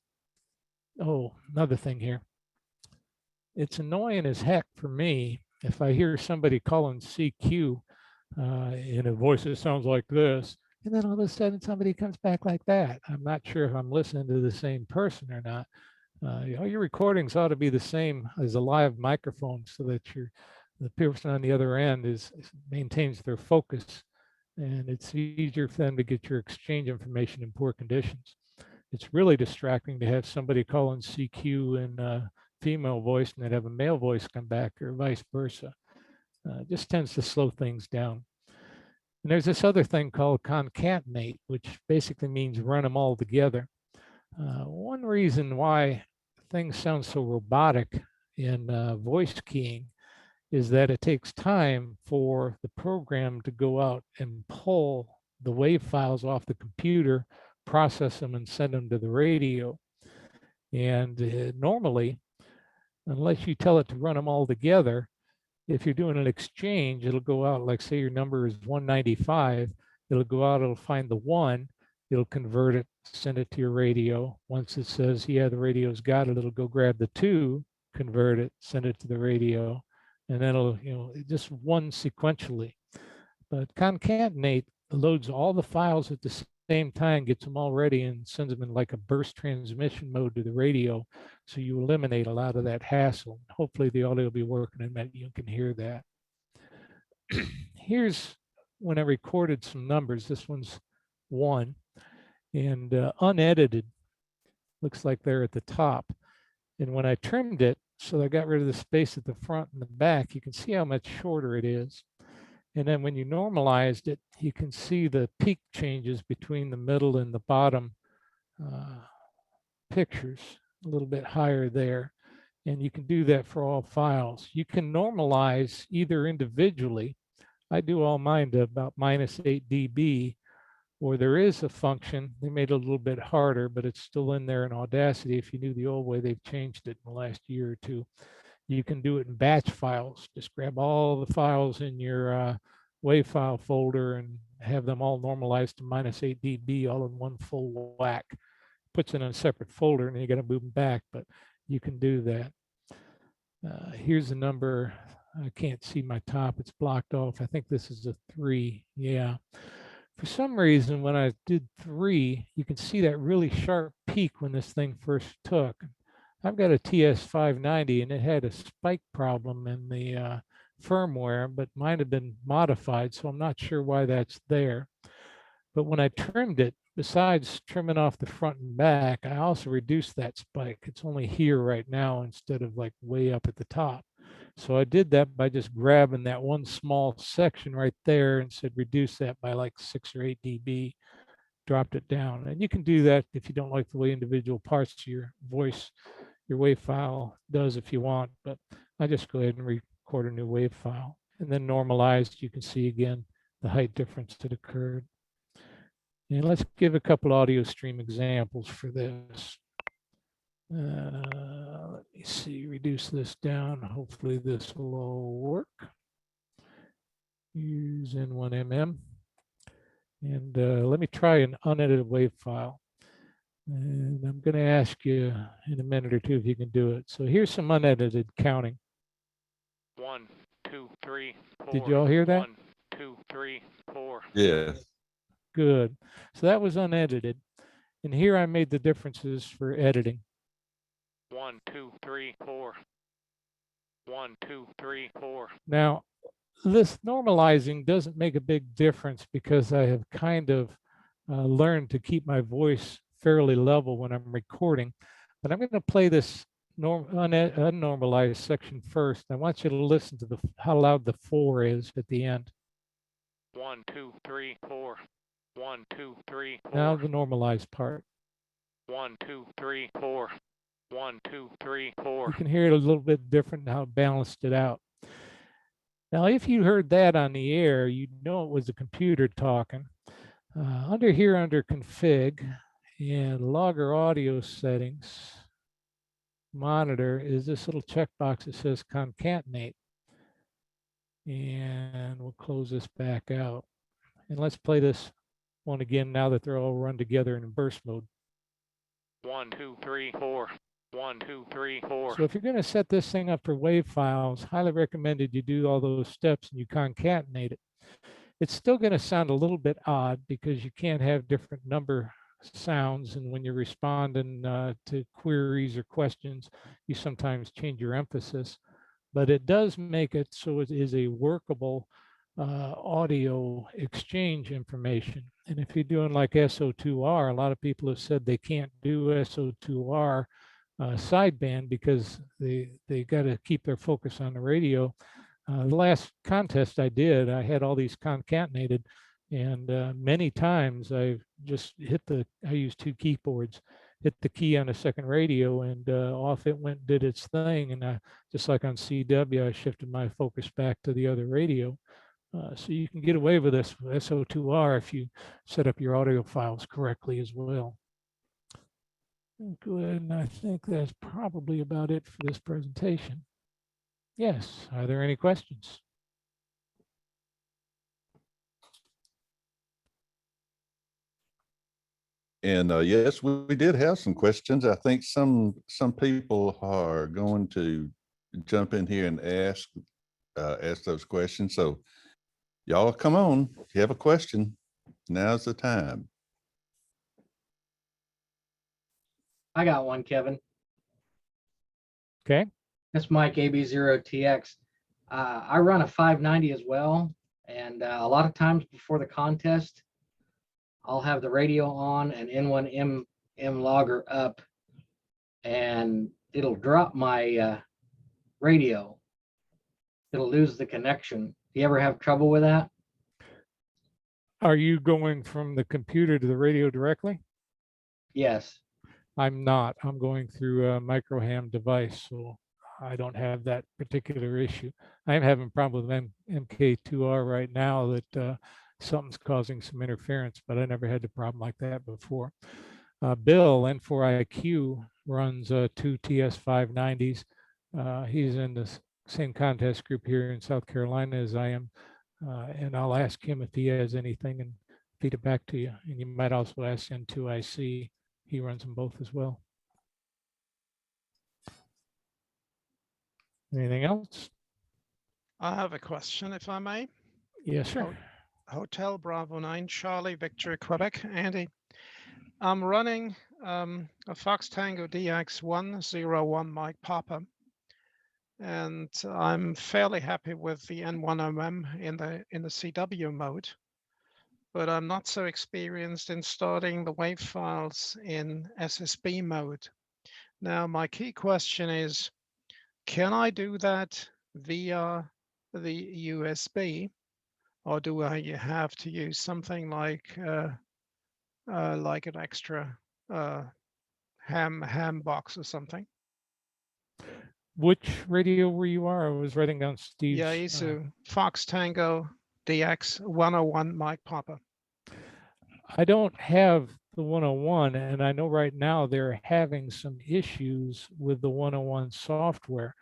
E: Oh, another thing here. It's annoying as heck for me if I hear somebody calling CQ in a voice that sounds like this, and then all of a sudden somebody comes back like that. I'm not sure if I'm listening to the same person or not. Your recordings ought to be the same as a live microphone so that the person on the other end maintains their focus, and it's easier for them to get your exchange information in poor conditions. It's really distracting to have somebody calling CQ in a female voice and then have a male voice come back, or vice versa. Just tends to slow things down. And there's this other thing called Concatenate, which basically means run them all together. One reason why things sound so robotic in voice keying is that it takes time for the program to go out and pull the WAV files off the computer, process them, and send them to the radio. And normally, unless you tell it to run them all together, if you're doing an exchange, it'll go out, like say your number is 195, it'll go out, it'll find the 1, it'll convert it, send it to your radio. Once it says, yeah, the radio's got it, it'll go grab the 2, convert it, send it to the radio, and then it'll, just one sequentially. But Concatenate loads all the files at the same time, gets them all ready, and sends them in like a burst transmission mode to the radio. So you eliminate a lot of that hassle. Hopefully the audio will be working and that you can hear that. Here's when I recorded some numbers. This one's 1 and unedited. Looks like they're at the top. And when I trimmed it, so I got rid of the space at the front and the back, you can see how much shorter it is. And then when you normalized it, you can see the peak changes between the middle and the bottom pictures, a little bit higher there. And you can do that for all files. You can normalize either individually. I do all mine to about -8 dB, or there is a function, they made it a little bit harder, but it's still in there in Audacity. If you knew the old way, they've changed it in the last year or two. You can do it in batch files. Just grab all the files in your WAV file folder and have them all normalized to -8 dB all in one full whack. puts it in a separate folder and you got to move them back, but you can do that. Here's the number. I can't see my top. It's blocked off. I think this is a 3. Yeah. For some reason, when I did 3, you can see that really sharp peak when this thing first took. I've got a TS590 and it had a spike problem in the firmware, but mine had been modified, so I'm not sure why that's there. But when I trimmed it, besides trimming off the front and back, I also reduced that spike. It's only here right now instead of like way up at the top. So I did that by just grabbing that one small section right there and said reduce that by like 6 or 8 dB, dropped it down. And you can do that if you don't like the way individual parts of your voice, your WAV file does if you want, but I just go ahead and record a new WAV file. And then normalized, you can see again the height difference that occurred. And let's give a couple audio stream examples for this. Let me see, reduce this down. Hopefully this will all work. Use N1MM. And let me try an unedited WAV file. And I'm going to ask you in a minute or two if you can do it. So here's some unedited counting.
F: 1, 2, 3, 4.
E: Did you all hear that?
F: 1, 2, 3, 4.
A: Yes.
E: Good. So that was unedited. And here I made the differences for editing.
F: 1, 2, 3, 4. 1, 2, 3, 4.
E: Now, this normalizing doesn't make a big difference because I have kind of learned to keep my voice fairly level when I'm recording. But I'm going to play this unnormalized section first. I want you to listen to how loud the 4 is at the end.
F: 1, 2, 3, 4. 1, 2, 3, 4.
E: Now the normalized part.
F: 1, 2, 3, 4. 1, 2, 3, 4.
E: You can hear it a little bit different how it balanced it out. Now, if you heard that on the air, you'd know it was the computer talking. Under here, under config and logger audio settings, monitor is this little checkbox that says concatenate. And we'll close this back out. And let's play this one again now that they're all run together in burst mode.
F: 1, 2, 3, 4. 1, 2, 3, 4.
E: So if you're going to set this thing up for WAV files, highly recommended you do all those steps and you concatenate it. It's still going to sound a little bit odd because you can't have different number sounds, and when you're responding to queries or questions, you sometimes change your emphasis. But it does make it so it is a workable audio exchange information. And if you're doing like SO2R, a lot of people have said they can't do SO2R sideband because they got to keep their focus on the radio. The last contest I did, I had all these concatenated, and many times I just I used 2 keyboards, hit the key on the second radio, and off it went, did its thing. And just like on CW, I shifted my focus back to the other radio. So you can get away with this with SO2R if you set up your audio files correctly as well. Good, and I think that's probably about it for this presentation. Yes, are there any questions?
A: And yes, we did have some questions. I think some people are going to jump in here and ask those questions. So y'all come on, if you have a question, now's the time.
G: I got one, Kevin.
E: Okay.
G: That's Mike AB0TX. I run a 590 as well. And a lot of times before the contest, I'll have the radio on and N1MM Logger up, and it'll drop my radio. It'll lose the connection. Do you ever have trouble with that?
E: Are you going from the computer to the radio directly?
G: Yes.
E: I'm not. I'm going through a micro ham device, so I don't have that particular issue. I'm having a problem with MK2R right now that something's causing some interference, but I never had a problem like that before. Bill, N4IQ, runs 2 TS590s. He's in the same contest group here in South Carolina as I am, and I'll ask him if he has anything and feed it back to you. And you might also ask N2IC. he runs them both as well. Anything else?
H: I have a question, if I may.
E: Yes, sir.
H: Hotel Bravo 9, Charlie, Victor, Quebec. Andy, I'm running a Fox Tango DX101 mic Papa, and I'm fairly happy with the N1MM in the CW mode, but I'm not so experienced in starting the WAV files in SSB mode. Now, my key question is, can I do that via the USB, or do I have to use something like an extra ham box or something?
E: Which radio were you are? I was writing down Steve's.
H: Yeah, Isu Fox Tango DX 101 mic Papa.
E: I don't have the 101, and I know right now they're having some issues with the 101 software.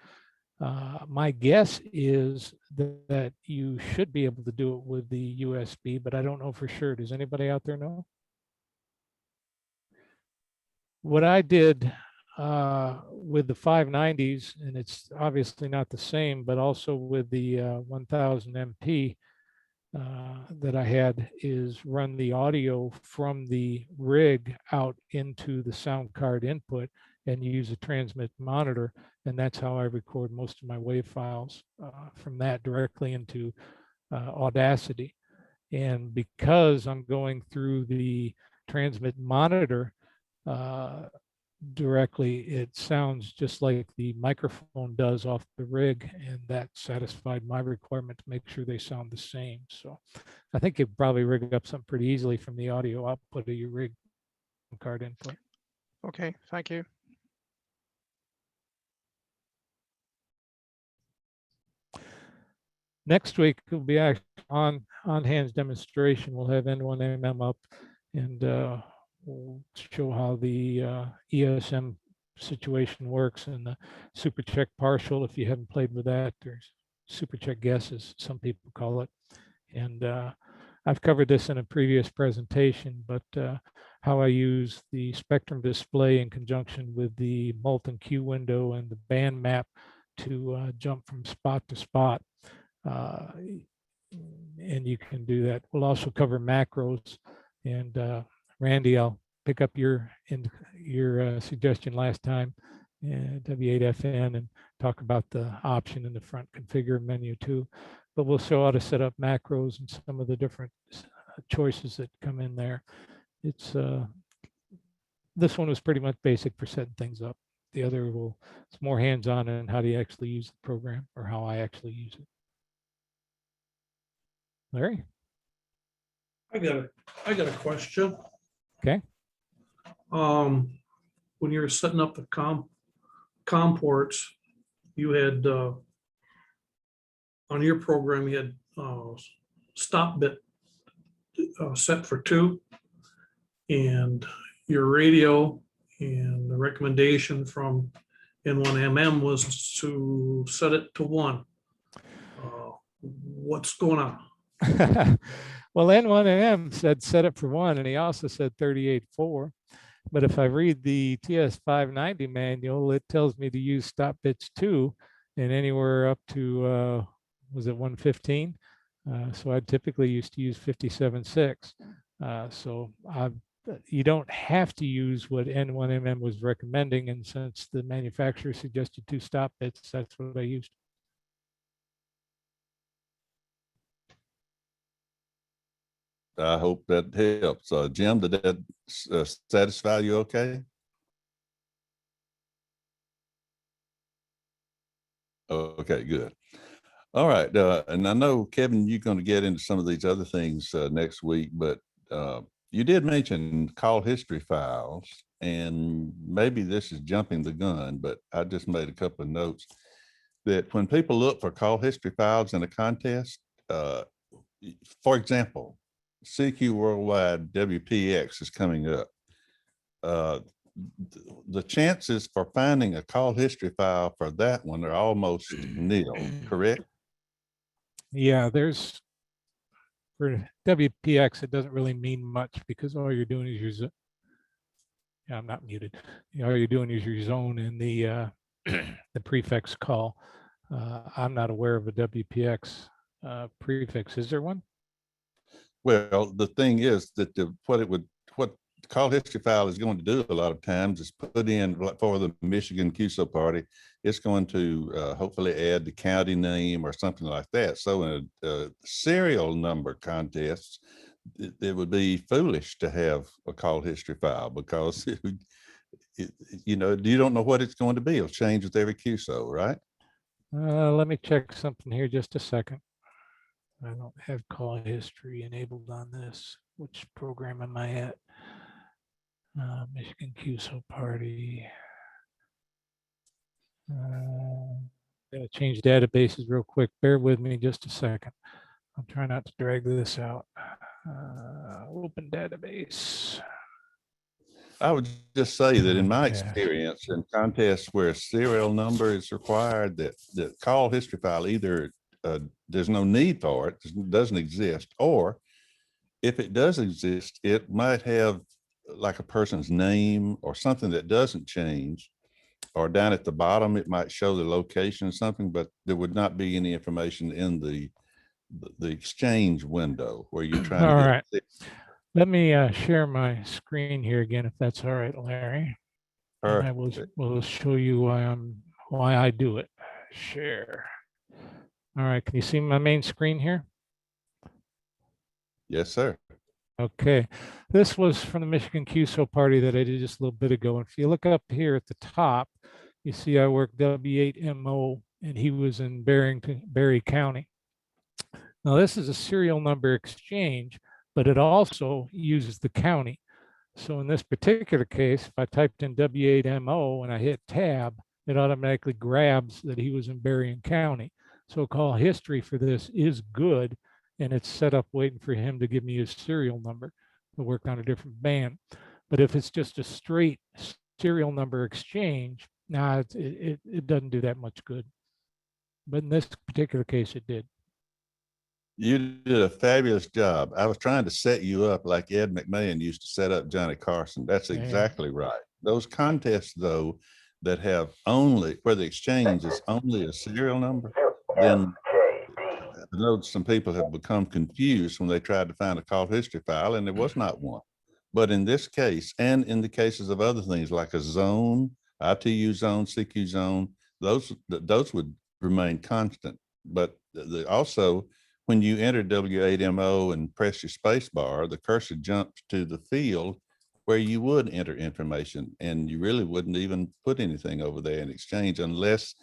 E: My guess is that you should be able to do it with the USB, but I don't know for sure. Does anybody out there know? What I did with the 590s, and it's obviously not the same, but also with the 1000 MP that I had, is run the audio from the rig out into the sound card input and use a transmit monitor. And that's how I record most of my WAV files from that directly into Audacity. And because I'm going through the transmit monitor directly, it sounds just like the microphone does off the rig, and that satisfied my requirement to make sure they sound the same. So I think you probably rig up something pretty easily from the audio output of your rig card input.
H: Okay, thank you.
E: Next week will be actually on hands demonstration. We'll have N1MM up, and we'll show how the ESM situation works, and the super check partial. If you haven't played with that, there's super check guess, as some people call it. And I've covered this in a previous presentation, but how I use the spectrum display in conjunction with the molten Q window and the band map to jump from spot to spot. And you can do that. We'll also cover macros. And Randy, I'll pick up your suggestion last time, W8FN, and talk about the option in the front configure menu too. But we'll show how to set up macros and some of the different choices that come in there. It's this one was pretty much basic for setting things up. The other it's more hands-on and how do you actually use the program, or how I actually use it. Larry?
I: I got a question.
E: Okay.
I: When you were setting up the COM ports, you had on your program, you had stop bit set for 2, and your radio and the recommendation from N1MM was to set it to 1. What's going on?
E: Well, N1MM said set it for 1, and he also said 38.4. But if I read the TS590 manual, it tells me to use stop bits 2 and anywhere up to, was it 115? So I typically used to use 57.6. So you don't have to use what N1MM was recommending. And since the manufacturer suggested 2 stop bits, that's what I used.
A: I hope that helps. Jim, did that satisfy you okay? Okay, good. All right. And I know, Kevin, you're going to get into some of these other things next week, but you did mention call history files, and maybe this is jumping the gun, but I just made a couple of notes that when people look for call history files in a contest, for example, CQ Worldwide WPX is coming up. The chances for finding a call history file for that one are almost nil, correct?
E: Yeah, for WPX, it doesn't really mean much because all you're doing is Yeah, I'm not muted. All you're doing is your zone in the the prefix call. I'm not aware of a WPX prefix. Is there one?
A: Well, the thing is that what the call history file is going to do a lot of times is put in for the Michigan QSO party. It's going to hopefully add the county name or something like that. So in a serial number contests, it would be foolish to have a call history file because you don't know what it's going to be. It'll change with every QSO, right?
E: Let me check something here just a second. I don't have call history enabled on this. Which program am I at? Michigan QSO party. Gotta change databases real quick. Bear with me just a second. I'm trying not to drag this out. Open database.
A: I would just say that in my
E: Yeah.
A: experience in contests where a serial number is required, that the call history file either there's no need for it, it doesn't exist, or if it does exist, it might have like a person's name or something that doesn't change, or down at the bottom, it might show the location or something, but there would not be any information in the exchange window where you're trying
E: All
A: to
E: right.
A: get.
E: Let me share my screen here again, if that's all right, Larry. And I will show you why I do it. Share. All right, can you see my main screen here?
A: Yes, sir.
E: Okay, this was from the Michigan QSO party that I did just a little bit ago. If you look up here at the top, you see I work W8MO and he was in Berry County. Now this is a serial number exchange, but it also uses the county. So in this particular case, if I typed in W8MO and I hit tab, it automatically grabs that he was in Berrien County. So call history for this is good, and it's set up waiting for him to give me his serial number. We worked on a different band. But if it's just a straight serial number exchange, nah, it doesn't do that much good. But in this particular case, it did.
A: You did a fabulous job. I was trying to set you up like Ed McMahon used to set up Johnny Carson. That's exactly right. Those contests, though, that have only, where the exchange is only a serial number, then I know some people have become confused when they tried to find a call history file, and there was not one. But in this case, and in the cases of other things like a zone, ITU zone, CQ zone, those would remain constant. But also, when you enter W8MO and press your space bar, the cursor jumps to the field where you would enter information, and you really wouldn't even put anything over there in exchange unless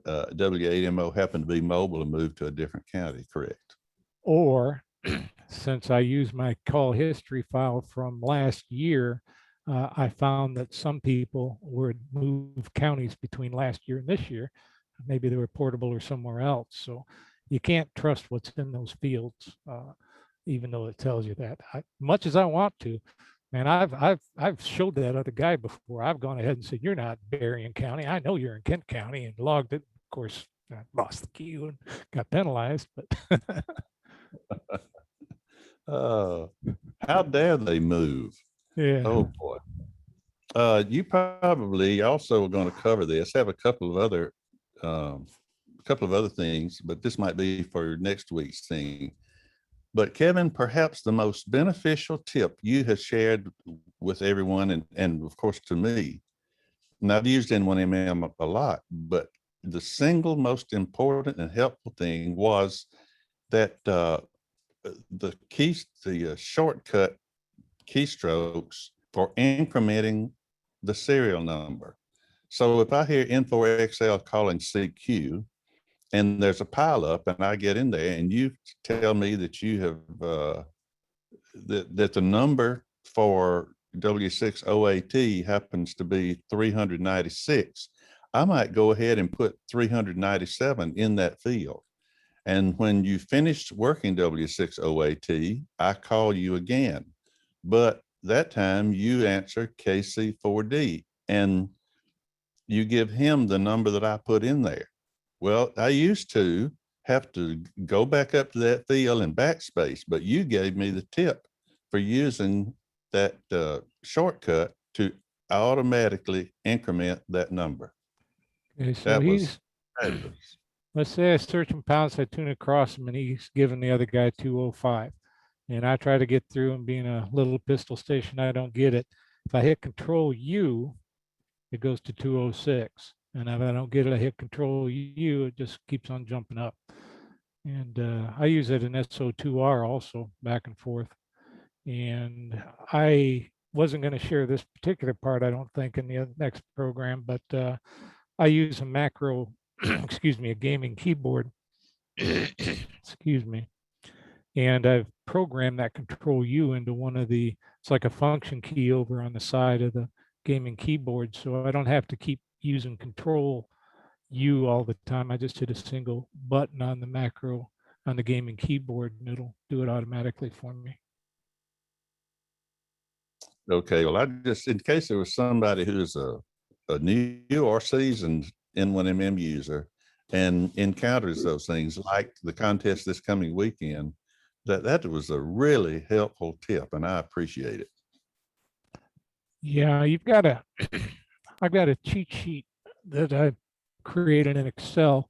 A: W8MO happened to be mobile and moved to a different county, correct?
E: Or since I use my call history file from last year, I found that some people would move counties between last year and this year. Maybe they were portable or somewhere else. So you can't trust what's in those fields, even though it tells you that. Much as I want to, man, I've showed that other guy before. I've gone ahead and said, "You're not Berrien County. I know you're in Kent County," and logged it. Of course, I lost the queue and got penalized. But
A: how dare they move?
E: yeah.
A: Oh boy. You probably also are going to cover this. Have a couple of other things, but this might be for next week's thing. But Kevin, perhaps the most beneficial tip you have shared with everyone, and of course to me, and I've used N1MM a lot, but the single most important and helpful thing was that the shortcut keystrokes for incrementing the serial number. So if I hear N4XL calling CQ and there's a pileup and I get in there and you tell me that you have that the number for W6OAT happens to be 396, I might go ahead and put 397 in that field. And when you finish working W6OAT, I call you again. But that time you answer KC4D and you give him the number that I put in there. Well, I used to have to go back up to that field and backspace, but you gave me the tip for using that shortcut to automatically increment that number.
E: Okay, so
A: That was
E: he's,
A: fabulous.
E: let's say I search in pounds, I tune across him and he's giving the other guy 205. And I try to get through and being a little pistol station, I don't get it. If I hit Control U, it goes to 206. And if I don't get it, I hit Control U, it just keeps on jumping up. And I use it in SO2R also, back and forth. And I wasn't going to share this particular part, I don't think, in the next program, but I use a macro, excuse me, a gaming keyboard, excuse me. And I've programmed that Control U into one of the, it's like a function key over on the side of the gaming keyboard. So I don't have to keep using Control U all the time. I just hit a single button on the macro on the gaming keyboard and it'll do it automatically for me.
A: Okay, well, I just, in case there was somebody who's a new or seasoned N1MM user and encounters those things like the contest this coming weekend, that was a really helpful tip and I appreciate it.
E: Yeah, you've got a, I've got a cheat sheet that I created in Excel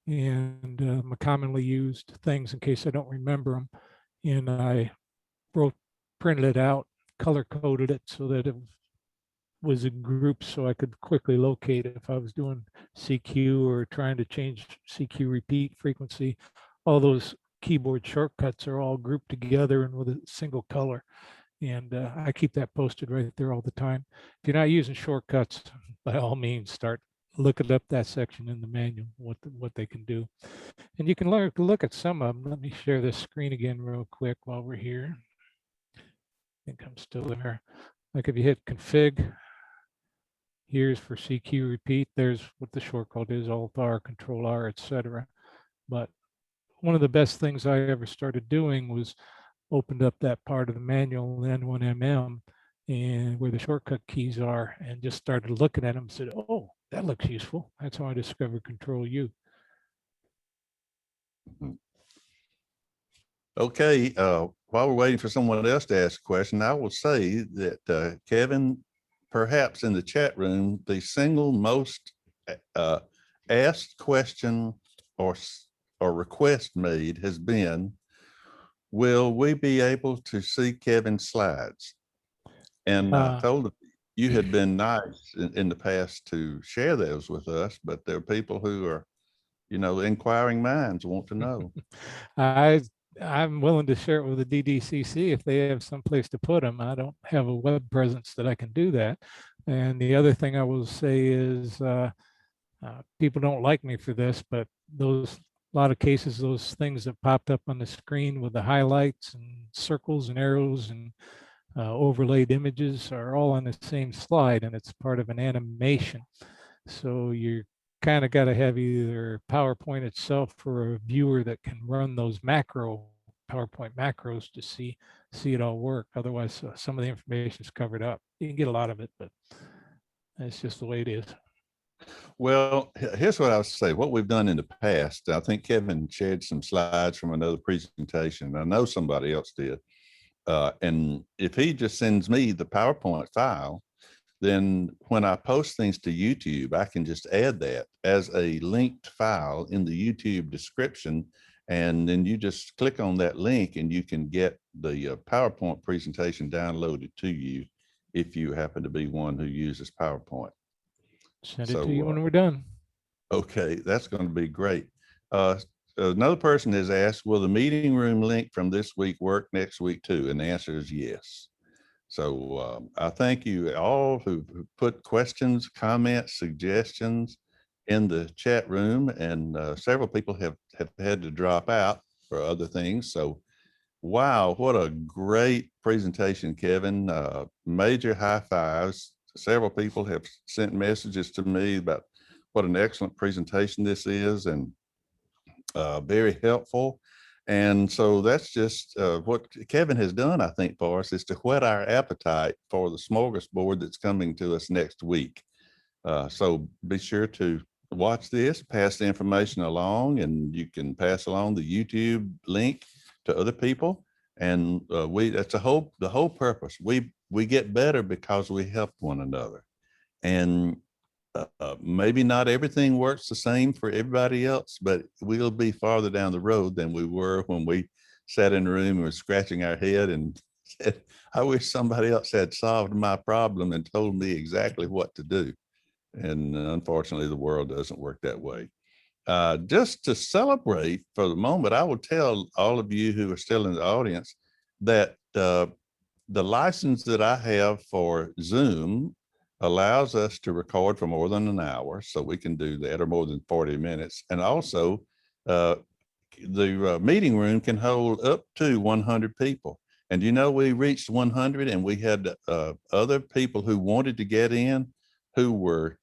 E: and my commonly used things in case I don't remember them. And I printed it out, color coded it so that it was in groups so I could quickly locate it if I was doing CQ or trying to change CQ repeat frequency. All those keyboard shortcuts are all grouped together and with a single color. And I keep that posted right there all the time. If you're not using shortcuts, by all means, start looking up that section in the manual, what they can do. And you can learn to look at some of them. Let me share this screen again real quick while we're here. I think I'm still there. Like if you hit config, here's for CQ repeat, there's what the shortcut is, Alt-R, Control-R, etc. But one of the best things I ever started doing was opened up that part of the manual, N1MM, and where the shortcut keys are, and just started looking at them and said, oh, that looks useful. That's how I discovered Control U.
A: Okay, while we're waiting for someone else to ask a question, I will say that Kevin, perhaps in the chat room, the single most asked question or request made has been, will we be able to see Kevin's slides? And I told him you had been nice in the past to share those with us, but there are people who are, you know, inquiring minds want to know.
E: I'm willing to share it with the DDCC if they have some place to put them. I don't have a web presence that I can do that. And the other thing I will say is people don't like me for this, but those, a lot of cases, those things that popped up on the screen with the highlights and circles and arrows and overlaid images are all on the same slide, and it's part of an animation. So you're kind of got to have either PowerPoint itself or a viewer that can run those PowerPoint macros to see it all work. Otherwise, some of the information is covered up. You can get a lot of it, but that's just the way it is.
A: Well, here's what I would say. What we've done in the past, I think Kevin shared some slides from another presentation. I know somebody else did. And if he just sends me the PowerPoint file, then when I post things to YouTube, I can just add that as a linked file in the YouTube description. And then you just click on that link and you can get the PowerPoint presentation downloaded to you if you happen to be one who uses PowerPoint.
E: Send it to you when we're done.
A: Okay, that's going to be great. Another person has asked, will the meeting room link from this week work next week too? And the answer is yes. So I thank you all who put questions, comments, suggestions in the chat room, and several people have had to drop out for other things. So wow, what a great presentation, Kevin. Major high fives. Several people have sent messages to me about what an excellent presentation this is, and very helpful. And so that's just what Kevin has done, I think, for us, is to whet our appetite for the smorgasbord that's coming to us next week. So be sure to watch this, pass the information along, and you can pass along the YouTube link to other people. And that's the whole purpose. We we get better because we help one another. And maybe not everything works the same for everybody else, but we'll be farther down the road than we were when we sat in the room and were scratching our head and said, I wish somebody else had solved my problem and told me exactly what to do. And unfortunately, the world doesn't work that way. Just to celebrate for the moment, I will tell all of you who are still in the audience that the license that I have for Zoom allows us to record for more than an hour, so we can do that, or more than 40 minutes. And also, the meeting room can hold up to 100 people. And you know, we reached 100, and we had other people who wanted to get in, who were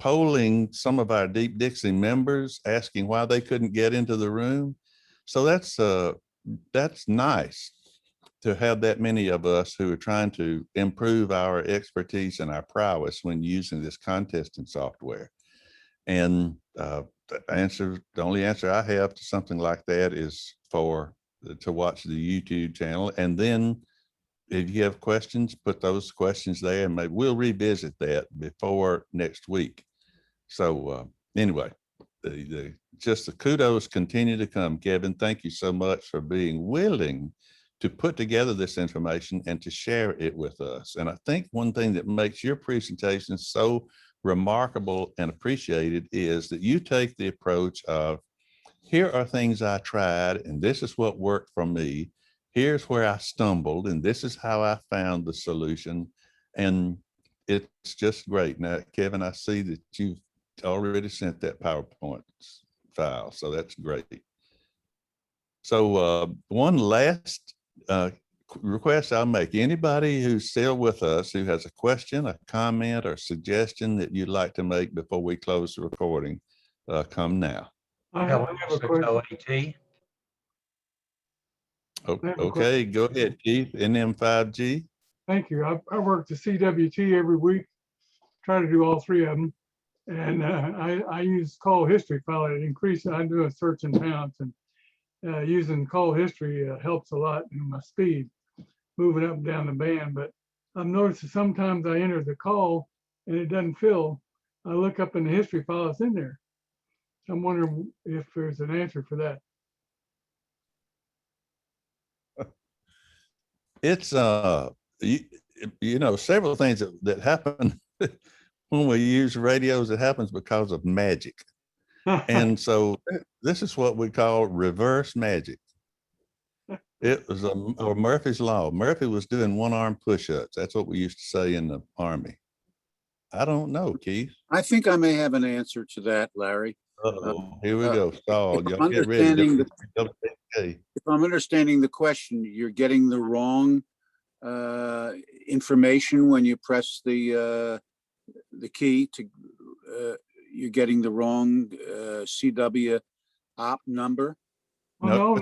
A: polling some of our Deep Dixie members, asking why they couldn't get into the room. So that's nice to have that many of us who are trying to improve our expertise and our prowess when using this contesting software. And the only answer I have to something like that is to watch the YouTube channel. And then if you have questions, put those questions there, and maybe we'll revisit that before next week. So anyway, just the kudos continue to come. Kevin, thank you so much for being willing to put together this information and to share it with us. And I think one thing that makes your presentation so remarkable and appreciated is that you take the approach of, here are things I tried, and this is what worked for me. Here's where I stumbled, and this is how I found the solution. And it's just great. Now, Kevin, I see that you've already sent that PowerPoint file, so that's great. So one last request I'll make. Anybody who's still with us who has a question, a comment, or suggestion that you'd like to make before we close the recording, come now.
J: I have a question.
A: Okay, go ahead, Keith. NM5G.
J: Thank you. I work the CWT every week, try to do all three of them. And I use call history file. It increases. I do a search in pounds, and using call history helps a lot in my speed, moving up and down the band. But I've noticed that sometimes I enter the call and it doesn't fill. I look up in the history file, it's in there. I'm wondering if there's an answer for that.
A: It's you know, several things that happen when we use radios. It happens because of magic. And so this is what we call reverse magic. It was or Murphy's Law. Murphy was doing one-arm push-ups. That's what we used to say in the Army. I don't know, Keith.
D: I think I may have an answer to that, Larry.
A: Here we go. Saul,
D: if
A: y'all get ready.
D: If I'm understanding the question, you're getting the wrong information when you press the key to. You're getting the wrong CW op number.
A: No,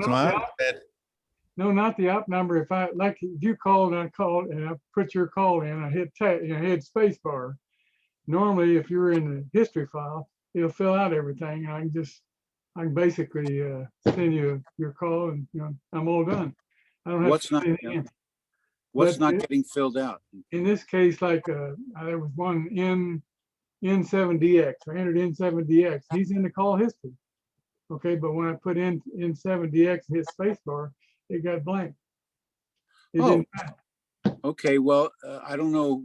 J: no, not the op number. If you called and I called and I put your call in, I hit hit space bar. Normally, if you're in the history file, it'll fill out everything, and I can basically send you your call, and I'm all done. I don't have
D: What's not getting filled out?
J: In this case, like there was one N7DX. I entered N7DX. He's in the call history. Okay, but when I put in N7DX and hit spacebar, it got blank.
D: Okay. Well, I don't know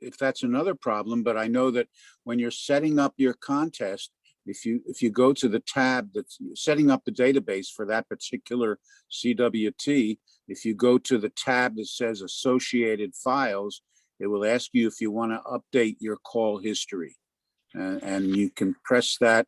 D: if that's another problem, but I know that when you're setting up your contest, if you go to the tab that's setting up the database for that particular CWT, if you go to the tab that says associated files, it will ask you if you want to update your call history, and you can press that.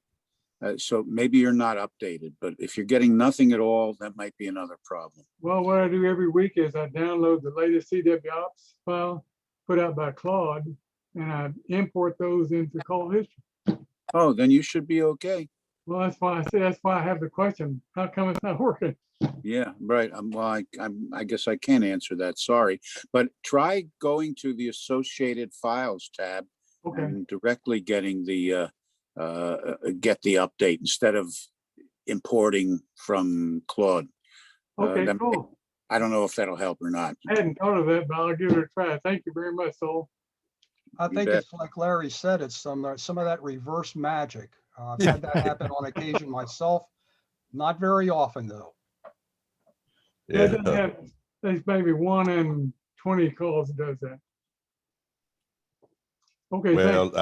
D: So maybe you're not updated, but if you're getting nothing at all, that might be another problem.
J: Well, what I do every week is I download the latest CWOps file put out by Claude, and I import those into call history.
D: Oh, then you should be okay.
J: Well, that's why I say, that's why I have the question. How come it's not working?
D: Yeah, right. Well, I guess I can't answer that. Sorry, but try going to the associated files tab and directly getting the get the update instead of importing from Claude.
J: Okay, cool.
D: I don't know if that'll help or not.
J: I hadn't thought of that, but I'll give it a try. Thank you very much, Sol.
K: I
D: You
K: think
D: bet.
K: it's like Larry said, it's some of that reverse magic. I've had that happen on occasion myself, not very often though.
J: That
A: Yeah.
J: doesn't happen. There's maybe 1 in 20 calls that does that. Okay, thanks.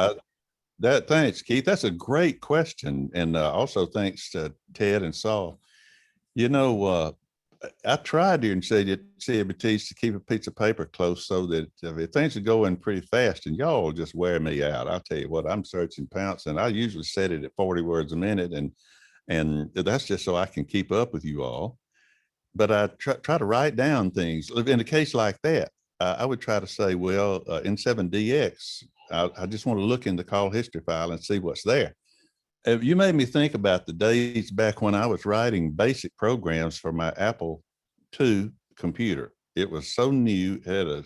A: Well, thanks, Keith. That's a great question. And also thanks to Ted and Saul. You know, I tried during CWTs to keep a piece of paper close so that if things are going pretty fast, and y'all just wear me out. I'll tell you what, I'm searching pounds, and I usually set it at 40 words a minute, and that's just so I can keep up with you all. But I try to write down things. In a case like that, I would try to say, well, N7DX, I just want to look in the call history file and see what's there. You made me think about the days back when I was writing basic programs for my Apple II computer. It was so new, it had a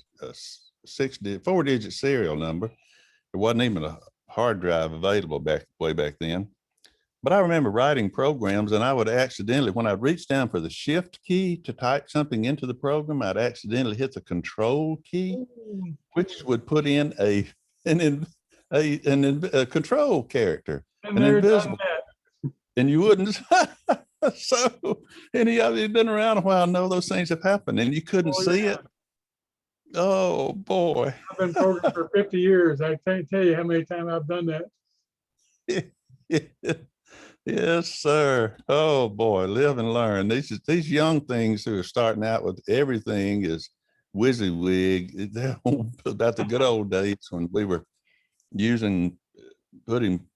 A: 4-digit serial number. There wasn't even a hard drive available way back then. But I remember writing programs, and I would accidentally, when I'd reach down for the shift key to type something into the program, I'd accidentally hit the control key, which would put in a control character.
J: And
A: An
J: they're done
A: invisible,
J: that.
A: and you wouldn't. So any of you who've been around a while know those things have happened, and you couldn't
J: Oh,
A: see
J: yeah.
A: it. Oh boy.
J: I've been programming for 50 years. I can't tell you how many times I've done that.
A: Yes, sir. Oh boy, live and learn. These young things who are starting out with everything is WYSIWYG. They're about the good old days when we were putting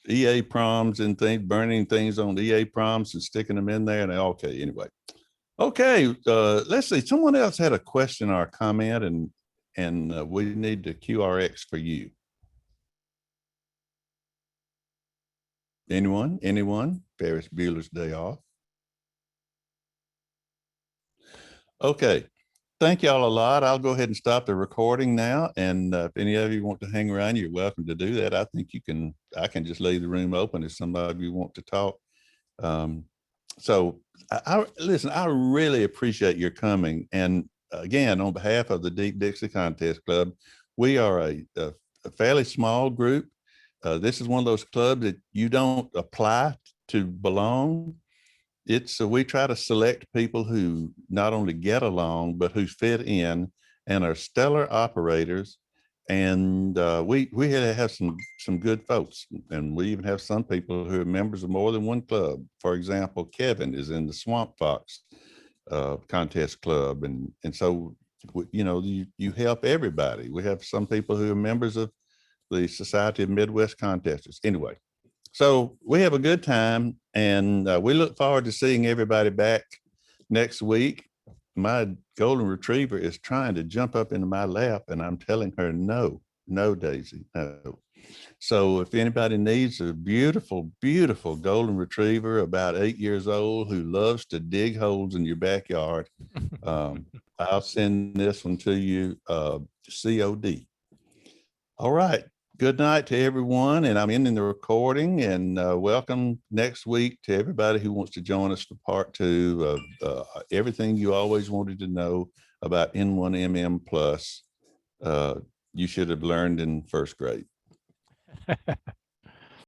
A: EA proms and things, burning things on EA proms and sticking them in there. And okay, anyway. Okay, let's see. Someone else had a question or a comment, and we need the QRX for you. Anyone? Ferris Bueller's Day Off. Okay. Thank y'all a lot. I'll go ahead and stop the recording now. And if any of you want to hang around, you're welcome to do that. I think I can just leave the room open if some of you want to talk. So listen, I really appreciate your coming. And again, on behalf of the Deep Dixie Contest Club, we are a fairly small group. This is one of those clubs that you don't apply to belong. We try to select people who not only get along, but who fit in and are stellar operators. And we have some good folks. And we even have some people who are members of more than one club. For example, Kevan is in the Swamp Fox Contest Club. And so, you know, you help everybody. We have some people who are members of the Society of Midwest Contesters. Anyway, so we have a good time, and we look forward to seeing everybody back next week. My golden retriever is trying to jump up into my lap, and I'm telling her, no, Daisy, no. So if anybody needs a beautiful, beautiful golden retriever about 8 years old who loves to dig holes in your backyard, I'll send this one to you, COD. All right. Good night to everyone, and I'm ending the recording, and welcome next week to everybody who wants to join us for part 2 of everything you always wanted to know about N1MM Plus. You should have learned in first grade.